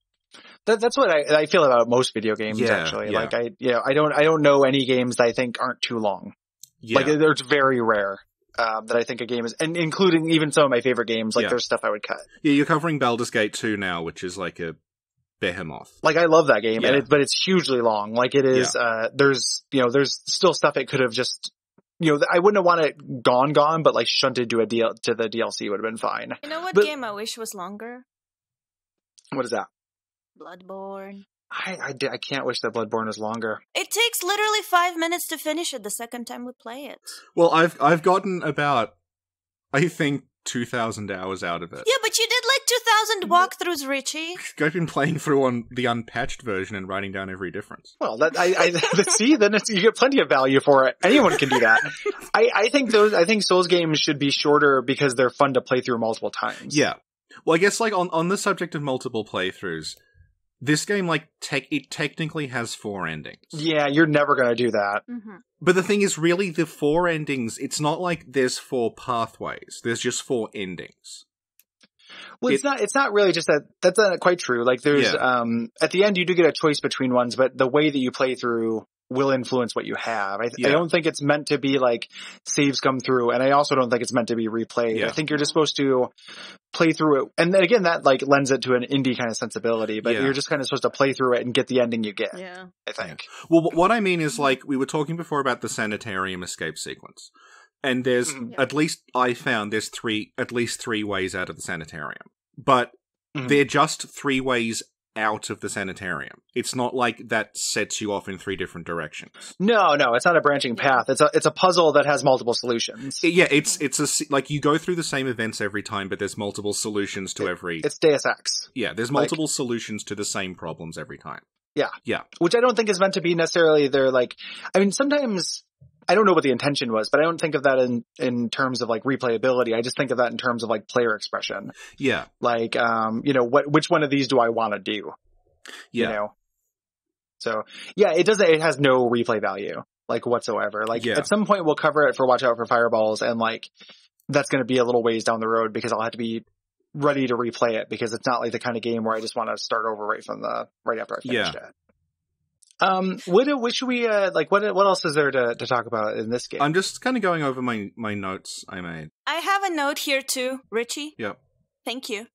That's what I feel about most video games, actually. Yeah. I don't know any games that I think aren't too long. Yeah. It's very rare that I think a game is, and including even some of my favorite games, there's stuff I would cut. Yeah, you're covering Baldur's Gate 2 now, which is a behemoth. I love that game, but it's hugely long. It is, there's still stuff it could have just, I wouldn't have wanted it gone, but shunted to to the DLC would have been fine. You know what game I wish was longer? What is that? Bloodborne. I can't wish that Bloodborne was longer. It takes literally 5 minutes to finish it the second time we play it. Well, I've gotten about, I think, 2,000 hours out of it. Yeah, but you did 2,000 walkthroughs, Richie. I've been playing through on the unpatched version and writing down every difference. Well, see, then you get plenty of value for it. Anyone can do that. I think Souls games should be shorter because they're fun to play through multiple times. Yeah. Well, I guess on the subject of multiple playthroughs, this game it technically has 4 endings. Yeah, you're never going to do that. Mm-hmm. But the thing is, really, the 4 endings, it's not like there's 4 pathways. There's just 4 endings. Well, it's not really just that. That's not quite true. There's, at the end, you do get a choice between ones, but the way that you play through will influence what you have. I don't think it's meant to be saves come through, and I also don't think it's meant to be replayed. I think you're just supposed to play through it, and then again, that lends it to an indie kind of sensibility, but you're just kind of supposed to play through it and get the ending you get. Yeah. I think. Well, what I mean is, we were talking before about the sanitarium escape sequence, and there's at least I found there's at least three ways out of the sanitarium, but they're just 3 ways out of the sanitarium. It's not like that sets you off in 3 different directions. No, it's not a branching path. It's a puzzle that has multiple solutions. Yeah, it's like you go through the same events every time, but there's multiple solutions to every... It's Deus Ex. Yeah, there's multiple solutions to the same problems every time. Yeah. Yeah. Which I don't think is meant to be necessarily I mean, sometimes... I don't know what the intention was, but I don't think of that in terms of like replayability. I just think of that in terms of like player expression. Yeah. Like, which one of these do I want to do? Yeah. You know? So yeah, it has no replay value, like whatsoever. Like at some point we'll cover it for Watch Out for Fireballs, and like, that's going to be a little ways down the road because I'll have to be ready to replay it because it's not like the kind of game where I just want to start over right after I finished it. What should we, what else is there to talk about in this game? I'm just kind of going over my notes I made. I have a note here too, Richie. Yep. Thank you.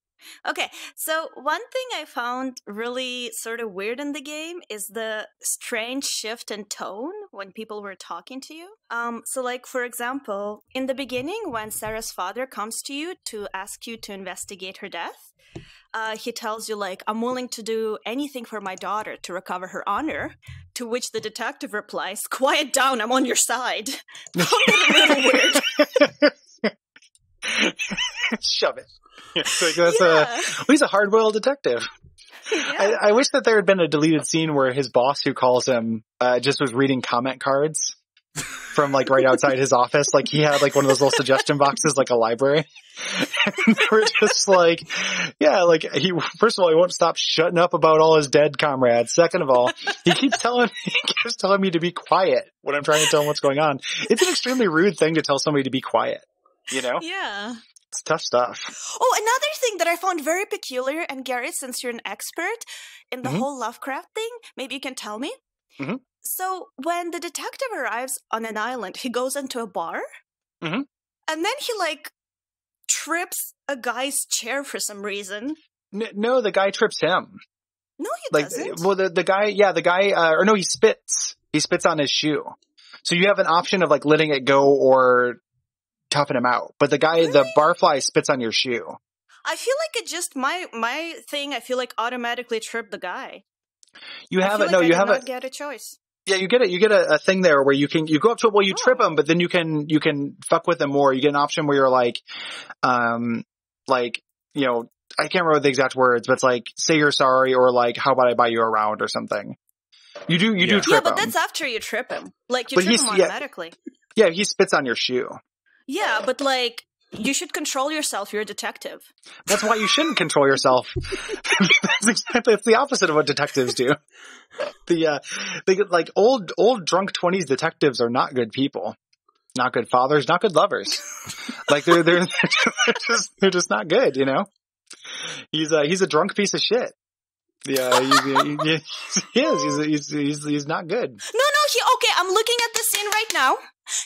Okay, so one thing I found really sort of weird in the game is the strange shift in tone when people were talking to you. So like, for example, in the beginning when Sarah's father comes to you to ask you to investigate her death, he tells you, like, I'm willing to do anything for my daughter to recover her honor, to which the detective replies, quiet down, I'm on your side. Found it a little weird. Shove it. He's a hard-boiled detective. Yeah. I wish that there had been a deleted scene where his boss, who calls him, just was reading comment cards from like right outside his office. Like he had like one of those little suggestion boxes, like a library. And they were just like, yeah, like first of all, he won't stop shutting up about all his dead comrades. Second of all, he keeps telling me to be quiet when I'm trying to tell him what's going on. It's an extremely rude thing to tell somebody to be quiet, you know? Yeah. It's tough stuff. Oh, another thing that I found very peculiar, and Gary, since you're an expert in the whole Lovecraft thing, maybe you can tell me. Mm-hmm. So when the detective arrives on an island, he goes into a bar, and then he like trips a guy's chair for some reason. No, the guy trips him. No, he doesn't. Well, the guy, or no, he spits. He spits on his shoe. So you have an option of like letting it go or toughen him out. But the guy, the barfly spits on your shoe. I feel like it just, my thing, I feel like automatically tripped the guy. You have it. No, you have it. Get a choice. Yeah, you get it. You get a thing there where you go up to it. Well, you trip him, but then you can fuck with him more. You get an option where you're like, you know, I can't remember the exact words, but it's like, say you're sorry, or like, how about I buy you a round or something. You do trip him. Yeah, but that's after you trip him. Like, you trip him automatically. Yeah, he spits on your shoe. Yeah, but like, you should control yourself. You're a detective. That's why you shouldn't control yourself. It's the opposite of what detectives do. Like old drunk 20s detectives are not good people, not good fathers, not good lovers. Like they're just not good. You know, he's a drunk piece of shit. Yeah, he is. He's not good. No. Okay, I'm looking at the scene right now.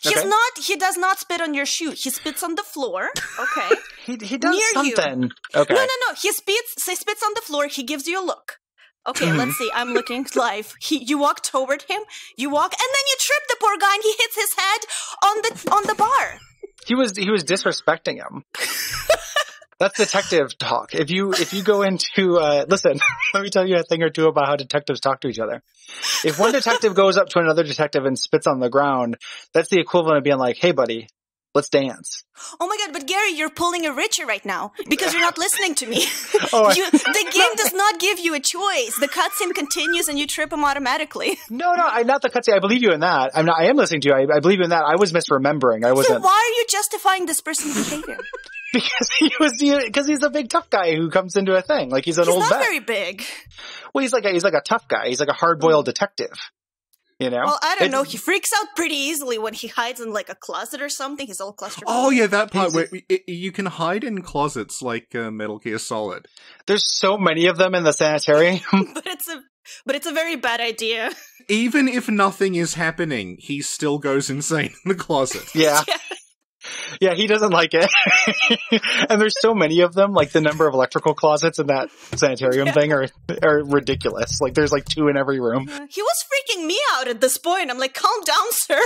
He does not spit on your shoe. He spits on the floor. Okay. he does near something. You. Okay. No. He spits on the floor. He gives you a look. Okay, let's see. I'm looking live. You walk toward him. You walk, and then you trip the poor guy, and he hits his head on the bar. He was disrespecting him. That's detective talk. If you go into, listen, let me tell you a thing or two about how detectives talk to each other. If one detective goes up to another detective and spits on the ground, that's the equivalent of being like, hey buddy, let's dance. Oh my god, but Gary, you're pulling a Richie right now because you're not listening to me. The game does not give you a choice. The cutscene continues and you trip him automatically. No, not the cutscene. I believe you in that. I am listening to you. I believe you in that. I was misremembering. I wasn't. So why are you justifying this person's behavior? Because he's a big tough guy who comes into a thing. Like he's old vet. He's not very big. Well, he's like a tough guy. He's like a hard-boiled detective. You know? Well, I don't know. He freaks out pretty easily when he hides in like a closet or something. He's all claustrophobic. Oh yeah, that part where you can hide in closets like Metal Gear Solid. There's so many of them in the sanitarium. But it's a very bad idea. Even if nothing is happening, he still goes insane in the closet. Yeah. Yeah, he doesn't like it. And there's so many of them, like the number of electrical closets in that sanitarium thing are ridiculous. Like there's like 2 in every room. He was freaking me out at this point. I'm like, calm down, sir.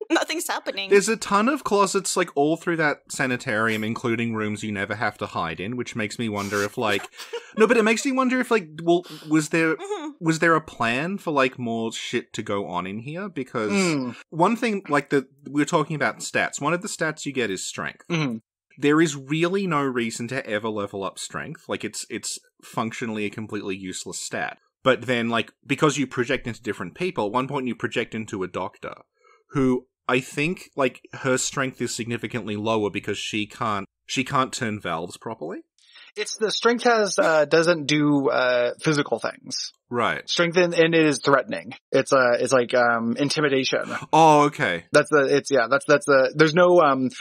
Nothing's happening. There's a ton of closets, like, all through that sanitarium, including rooms you never have to hide in, which makes me wonder if, like... No, but it makes me wonder if, like, well, was there a plan for, like, more shit to go on in here? Because one thing, like, we're talking about stats. One of the stats you get is strength. Mm-hmm. There is really no reason to ever level up strength. Like, it's functionally a completely useless stat. But then, like, because you project into different people, at one point you project into a doctor, who... I think, like, her strength is significantly lower because she can't turn valves properly. It's the strength doesn't do physical things. Right. Strength and it is threatening. It's like intimidation. Oh, okay. That's there's no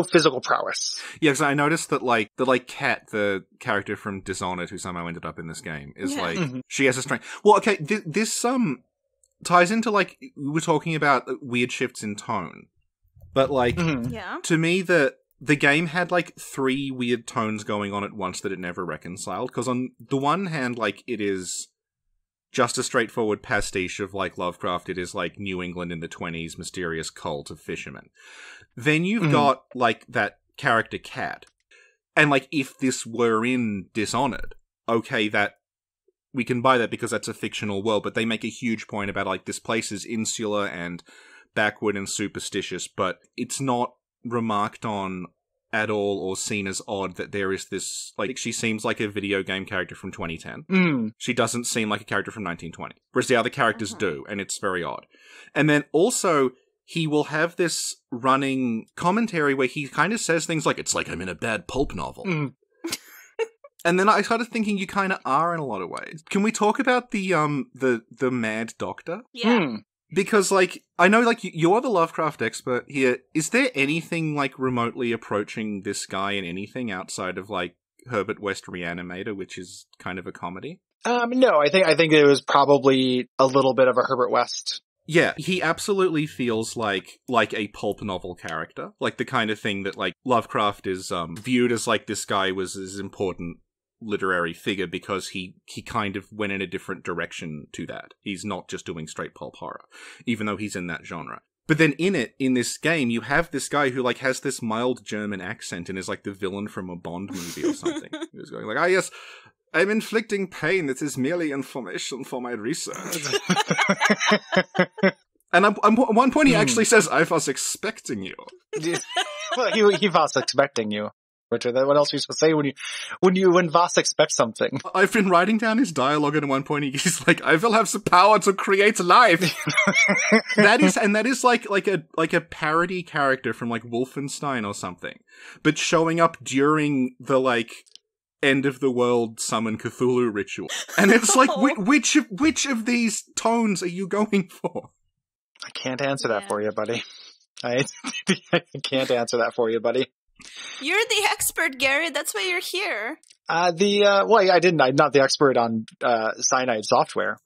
physical prowess. Yeah, because I noticed that Kat, the character from Dishonored, who somehow ended up in this game, is she has a strength. Well, okay, this ties into, like, we were talking about weird shifts in tone. But, like, to me, the game had, like, 3 weird tones going on at once that it never reconciled. Because on the one hand, like, it is just a straightforward pastiche of, like, Lovecraft. It is, like, New England in the 20s, mysterious cult of fishermen. Then you've got, like, that character Cat. And, like, if this were in Dishonored, okay, that we can buy that because that's a fictional world, but they make a huge point about, like, this place is insular and backward and superstitious, but it's not remarked on at all or seen as odd that there is this, like, she seems like a video game character from 2010. She doesn't seem like a character from 1920, whereas the other characters do, and it's very odd. And then also, he will have this running commentary where he kind of says things like, it's like I'm in a bad pulp novel. And then I started thinking you kind of are in a lot of ways. Can we talk about the mad doctor? Yeah. Because, like, I know, like, you're the Lovecraft expert here. Is there anything, like, remotely approaching this guy in anything outside of, like, Herbert West Reanimator, which is kind of a comedy? No, I think it was probably a little bit of a Herbert West. Yeah, he absolutely feels like a pulp novel character. Like, the kind of thing that, like, Lovecraft is viewed as, like, this guy was as important literary figure because he kind of went in a different direction to that. He's not just doing straight pulp horror, even though he's in that genre. But then in this game, you have this guy who, like, has this mild German accent and is, like, the villain from a Bond movie or something. He's going like, yes, I'm inflicting pain. This is merely information for my research. And at one point he actually says, I was expecting you. Well, he was expecting you. Richard, what else are you supposed to say when Voss expects something? I've been writing down his dialogue, and at one point he's like, "I will have the power to create life." that is like a parody character from, like, Wolfenstein or something, but showing up during the, like, end of the world summon Cthulhu ritual, and it's like, which of these tones are you going for? I can't answer that for you, buddy. I can't answer that for you, buddy. You're the expert, Gary. That's why you're here. I'm not the expert on cyanide software.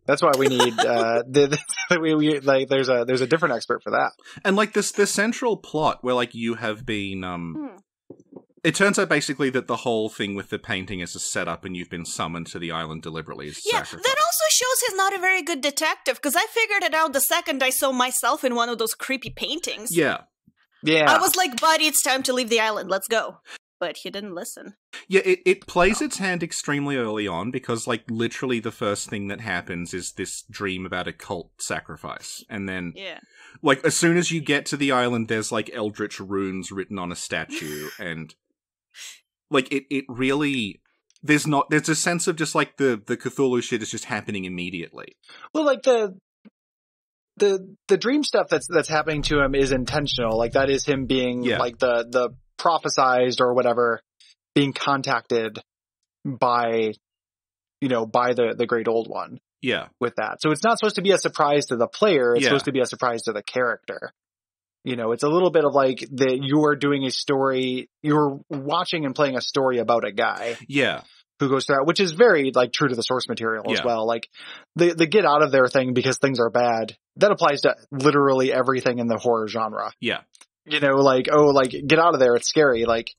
That's why we need there's a different expert for that. And, like, the central plot where, like, you have been it turns out basically that the whole thing with the painting is a setup and you've been summoned to the island deliberately as sacrifice. That also shows he's not a very good detective, because I figured it out the second I saw myself in one of those creepy paintings. Yeah. I was like, buddy, it's time to leave the island. Let's go. But he didn't listen. Yeah, it plays its hand extremely early on because, like, literally the first thing that happens is this dream about a cult sacrifice. And then, like, as soon as you get to the island, there's, like, eldritch runes written on a statue. And, like, it really... There's a sense of just, like, the Cthulhu shit is just happening immediately. Well, like, the dream stuff that's happening to him is intentional. Like, that is him being like the prophesized or whatever, being contacted by the great old one. Yeah. With that. So it's not supposed to be a surprise to the player. It's supposed to be a surprise to the character. You know, it's a little bit of like you're doing a story, you're watching and playing a story about a guy. Yeah. Who goes through that, which is very, like, true to the source material as well. Like, the get out of there thing because things are bad, that applies to literally everything in the horror genre. Yeah. like, oh, like, get out of there, it's scary. Like,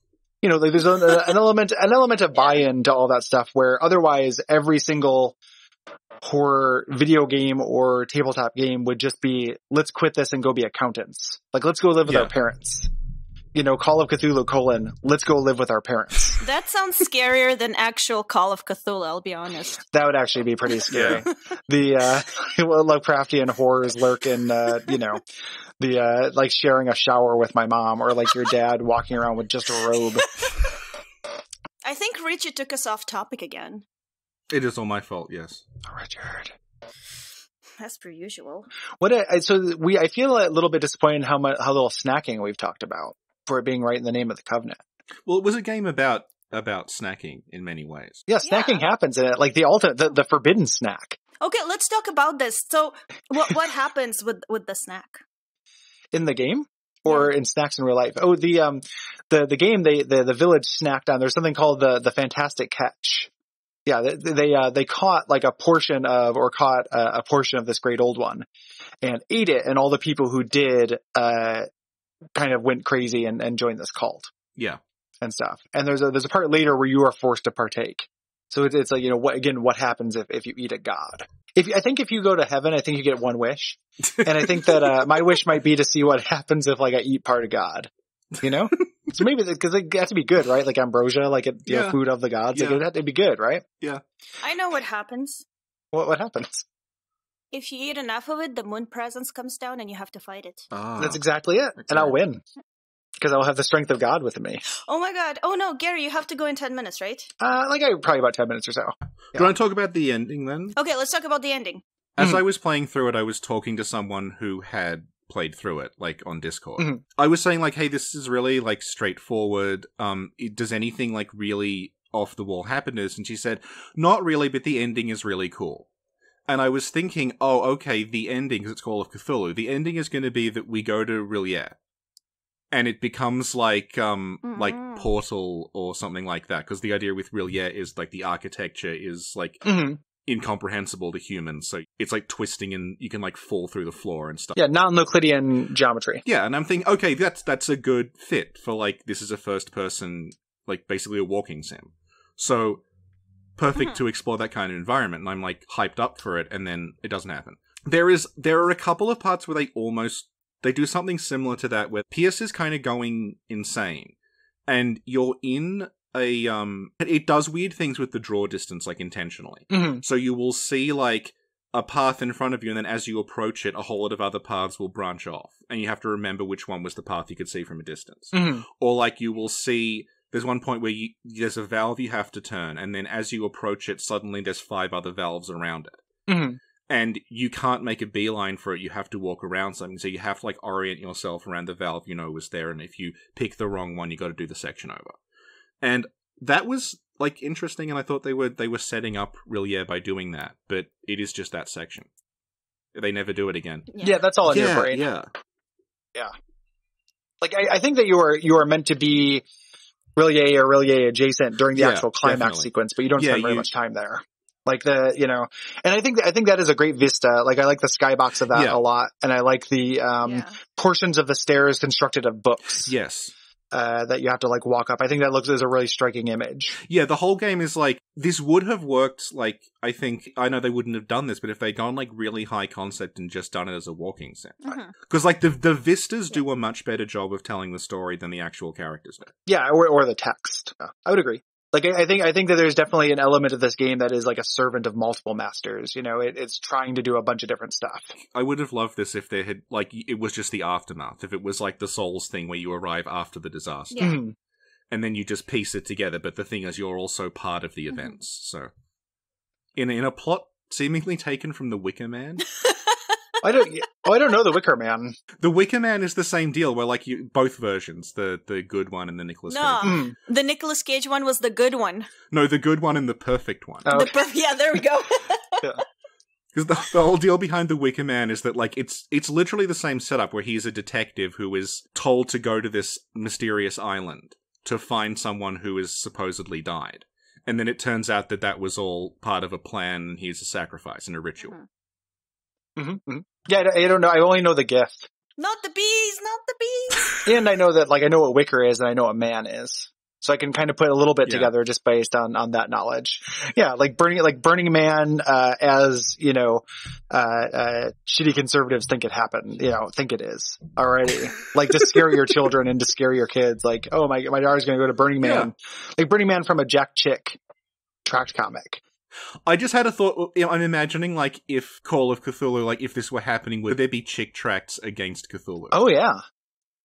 like there's an element of buy-in to all that stuff where otherwise every single horror video game or tabletop game would just be, let's quit this and go be accountants. Like, let's go live with our parents. Call of Cthulhu : let's go live with our parents. That sounds scarier than actual Call of Cthulhu, I'll be honest. That would actually be pretty scary. The Lovecraftian horrors lurk in, like sharing a shower with my mom, or like your dad walking around with just a robe. I think Richie took us off topic again. It is all my fault, yes. Richard. As per usual. I feel a little bit disappointed how little snacking we've talked about for it being right in the name of the Covenant. Well, it was a game about snacking in many ways. Yeah, snacking happens in it, like the forbidden snack. Okay, let's talk about this. So, what happens with the snack in the game, or in snacks in real life? Oh, the game the village snacked on. There's something called the Fantastic Catch. Yeah, they caught like a portion of this great old one, and ate it, and all the people who did kind of went crazy and joined this cult. Yeah, and stuff. And there's a part later where you are forced to partake. So it's like, what happens if you eat a god? I think if you go to heaven, I think you get one wish, and I think that my wish might be to see what happens if like I eat part of God. So maybe because it has to be good, right? Like ambrosia, like food of the gods. Yeah. Like it had to be good, right? Yeah. I know what happens. What happens? If you eat enough of it, the moon presence comes down and you have to fight it. That's exactly it. And I'll win. Because I'll have the strength of God with me. Oh my god. Oh no, Gary, you have to go in 10 minutes, right? Probably about 10 minutes or so. Yeah. Do you want to talk about the ending then? Okay, let's talk about the ending. As I was playing through it, I was talking to someone who had played through it, like on Discord. Mm-hmm. I was saying like, hey, this is really like straightforward. Does anything like really off the wall happen to this? And she said, not really, but the ending is really cool. And I was thinking, oh, okay, the ending, because it's Call of Cthulhu, the ending is going to be that we go to Rillier. And it becomes like Portal or something like that. Because the idea with Rillier is like the architecture is like incomprehensible to humans. So it's like twisting and you can like fall through the floor and stuff. Yeah, non-Euclidean geometry. Yeah, and I'm thinking, okay, that's a good fit for like, this is a first person, like basically a walking sim. So perfect to explore that kind of environment. And I'm like hyped up for it, and then it doesn't happen. There are a couple of parts where they do something similar to that, where Pierce is kind of going insane, and you're in a, it does weird things with the draw distance, like intentionally. Mm-hmm. So you will see like a path in front of you, and then as you approach it, a whole lot of other paths will branch off, and you have to remember which one was the path you could see from a distance. Mm-hmm. Or like you will see, there's one point where there's a valve you have to turn, and then as you approach it, suddenly there's 5 other valves around it. Mm-hmm. And you can't make a beeline for it, you have to walk around something, so you have to like orient yourself around the valve was there, and if you pick the wrong one, you got to do the section over. And that was like interesting, and I thought they were setting up Rillier by doing that, but it is just that section. They never do it again. Yeah, that's all in your brain. Yeah. Like I think that you are meant to be Rillier or Rillier adjacent during the actual climax sequence, but you don't spend very much time there. Like and I think that is a great vista. Like I like the skybox of that a lot, and I like the portions of the stairs constructed of books. Yes. That you have to like walk up. I think that looks as a really striking image. Yeah, the whole game is like, this would have worked, like, I know they wouldn't have done this, but if they'd gone like really high concept and just done it as a walking sim. Because like the vistas do a much better job of telling the story than the actual characters do. Yeah, or the text. I would agree. Like, I think that there's definitely an element of this game that is like a servant of multiple masters. It's trying to do a bunch of different stuff. I would have loved this if there had, like, it was just the aftermath. If it was like the Souls thing where you arrive after the disaster. Yeah. And then you just piece it together. But the thing is, you're also part of the events. So, in a plot seemingly taken from The Wicker Man. I don't know The Wicker Man. The Wicker Man is the same deal, where like both versions, the good one and the Nicolas Cage. The Nicolas Cage one was the good one. No, the good one and the perfect one. Oh. Yeah, there we go. Because the whole deal behind The Wicker Man is that like it's literally the same setup, where he's a detective who is told to go to this mysterious island to find someone who has supposedly died. And then it turns out that was all part of a plan, and he's a sacrifice and a ritual. Yeah, I don't know. I only know the GIF. Not the bees, not the bees. And I know that, like, I know what wicker is and I know what man is. So I can kind of put a little bit together just based on that knowledge. Yeah, like Burning Man, as, you know, shitty conservatives think it happened, you know, think it is already. Like, to scare your children and to scare your kids. Like, oh, my daughter's going to go to Burning Man. Yeah. Like Burning Man from a Jack Chick tract comic. I just had a thought, you know, I'm imagining, like, if Call of Cthulhu, like, if this were happening, would there be chick tracts against Cthulhu? Oh, yeah.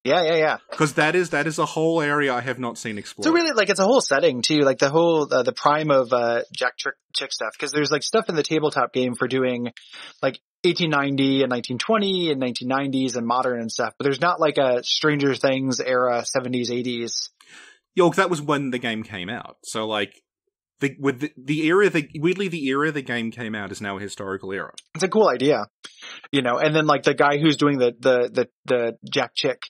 Yeah. Because that is a whole area I have not seen explored. So really, like, it's a whole setting too, like the whole the prime of Jack Chick stuff. Because there's like stuff in the tabletop game for doing like 1890 and 1920 and 1990s and modern and stuff. But there's not like a Stranger Things era 70s 80s. Yo, that was when the game came out. So like the era the game came out is now a historical era. It's a cool idea, you know. And then like the guy who's doing the Jack Chick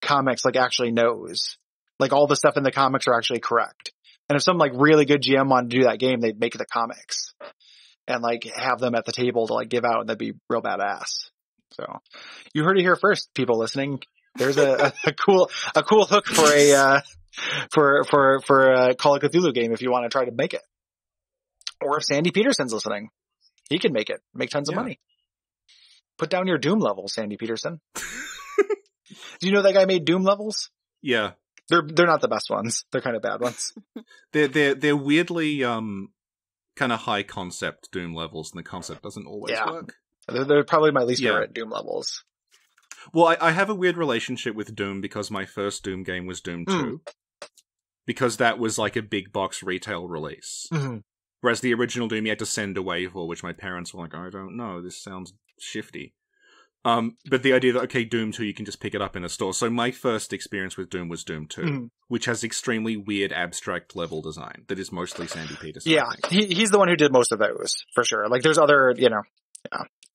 comics like actually knows, like, all the stuff in the comics are actually correct. And if some like really good GM wanted to do that game, they'd make the comics and like have them at the table to like give out, and that'd be real badass. So you heard it here first, people listening. There's a cool hook for a Call of Cthulhu game if you want to try to make it. Or if Sandy Peterson's listening, he can make tons of money. Put down your Doom levels, Sandy Peterson. Do you know that guy made Doom levels? Yeah. They're not the best ones. They're kind of bad ones. They're weirdly kind of high concept Doom levels, and the concept doesn't always work. They're probably my least favorite Doom levels. Well, I have a weird relationship with Doom because my first Doom game was Doom 2. Because that was like a big box retail release. Mm-hmm. Whereas the original Doom you had to send away for, which my parents were like, I don't know, this sounds shifty. But the idea that, okay, Doom 2, you can just pick it up in a store. So my first experience with Doom was Doom 2, which has extremely weird abstract level design that is mostly Sandy Peterson. Yeah, he's the one who did most of those, for sure. Like, there's other, you know,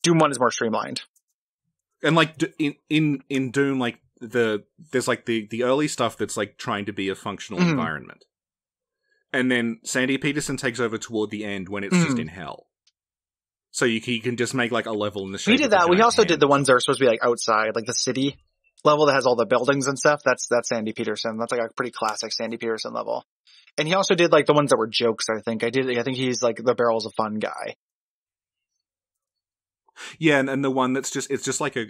Doom 1 is more streamlined. And, like, in Doom, like, there's, like, the early stuff that's, like, trying to be a functional environment. And then Sandy Peterson takes over toward the end when it's just in hell. So you can just make, like, a level in the shape. We did that. We also did the ones that are supposed to be, like, outside, like the city level that has all the buildings and stuff. That's Sandy Peterson. That's, like, a pretty classic Sandy Peterson level. And he also did, like, the ones that were jokes, I think. I think he's, like, the Barrels of Fun guy. Yeah, and the one that's it's just like a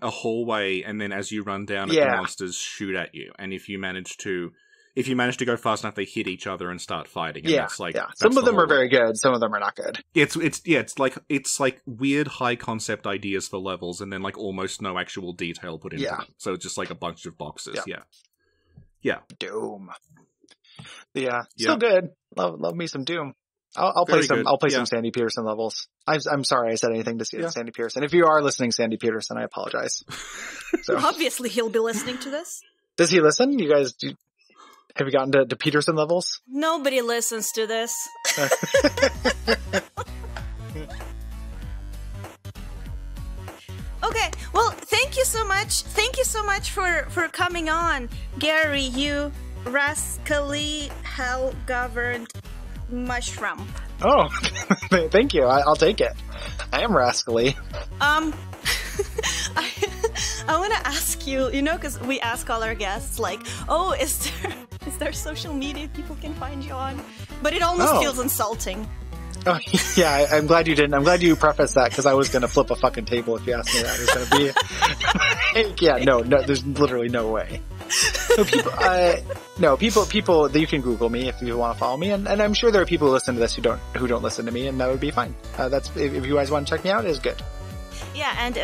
hallway, and then as you run down it, the monsters shoot at you. And if you manage to go fast enough, they hit each other and start fighting. And that's like, some of them are very good, some of them are not good. It's like weird high concept ideas for levels, and then like almost no actual detail put into them. So it's just like a bunch of boxes. Yeah. Doom. Yeah. Still good. Love me some Doom. I'll play some Sandy Peterson levels. I'm sorry I said anything to Sandy Peterson. If you are listening, Sandy Peterson, I apologize. So. Obviously, he'll be listening to this. Does he listen? You guys, have you gotten to Peterson levels? Nobody listens to this. Okay, well, thank you so much. Thank you so much for coming on, Gary. You rascally hell-governed mushroom. Oh, thank you. I'll take it. I am rascally. I want to ask you, because we ask all our guests, like, oh, is there social media people can find you on? But it almost feels insulting. Oh, yeah, I'm glad you didn't. I'm glad you prefaced that, because I was going to flip a fucking table if you asked me that. It was going to be... Yeah, no, there's literally no way. So people that you can Google me if you want to follow me, and I'm sure there are people who listen to this who don't listen to me, and that would be fine. That's if you guys want to check me out, it's good. Yeah, and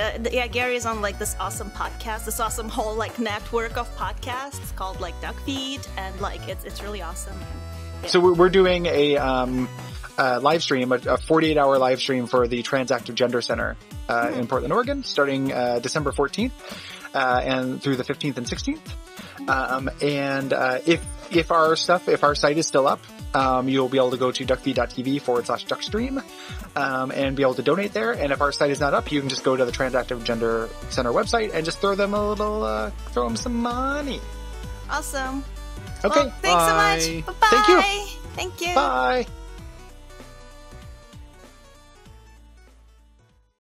Gary is on like this awesome podcast, this awesome whole like network of podcasts called like Duckfeed, and like it's really awesome. Yeah. So we're doing a live stream, a 48-hour live stream for the Transactive Gender Center in Portland, Oregon, starting December 14th and through the 15th and 16th. And if our site is still up, you'll be able to go to duckfeed.tv/duckstream, and be able to donate there. And if our site is not up, you can just go to the Transactive Gender Center website and just throw them some money. Awesome. Okay. Well, thanks so much. Bye-bye. Thank you. Thank you. Bye.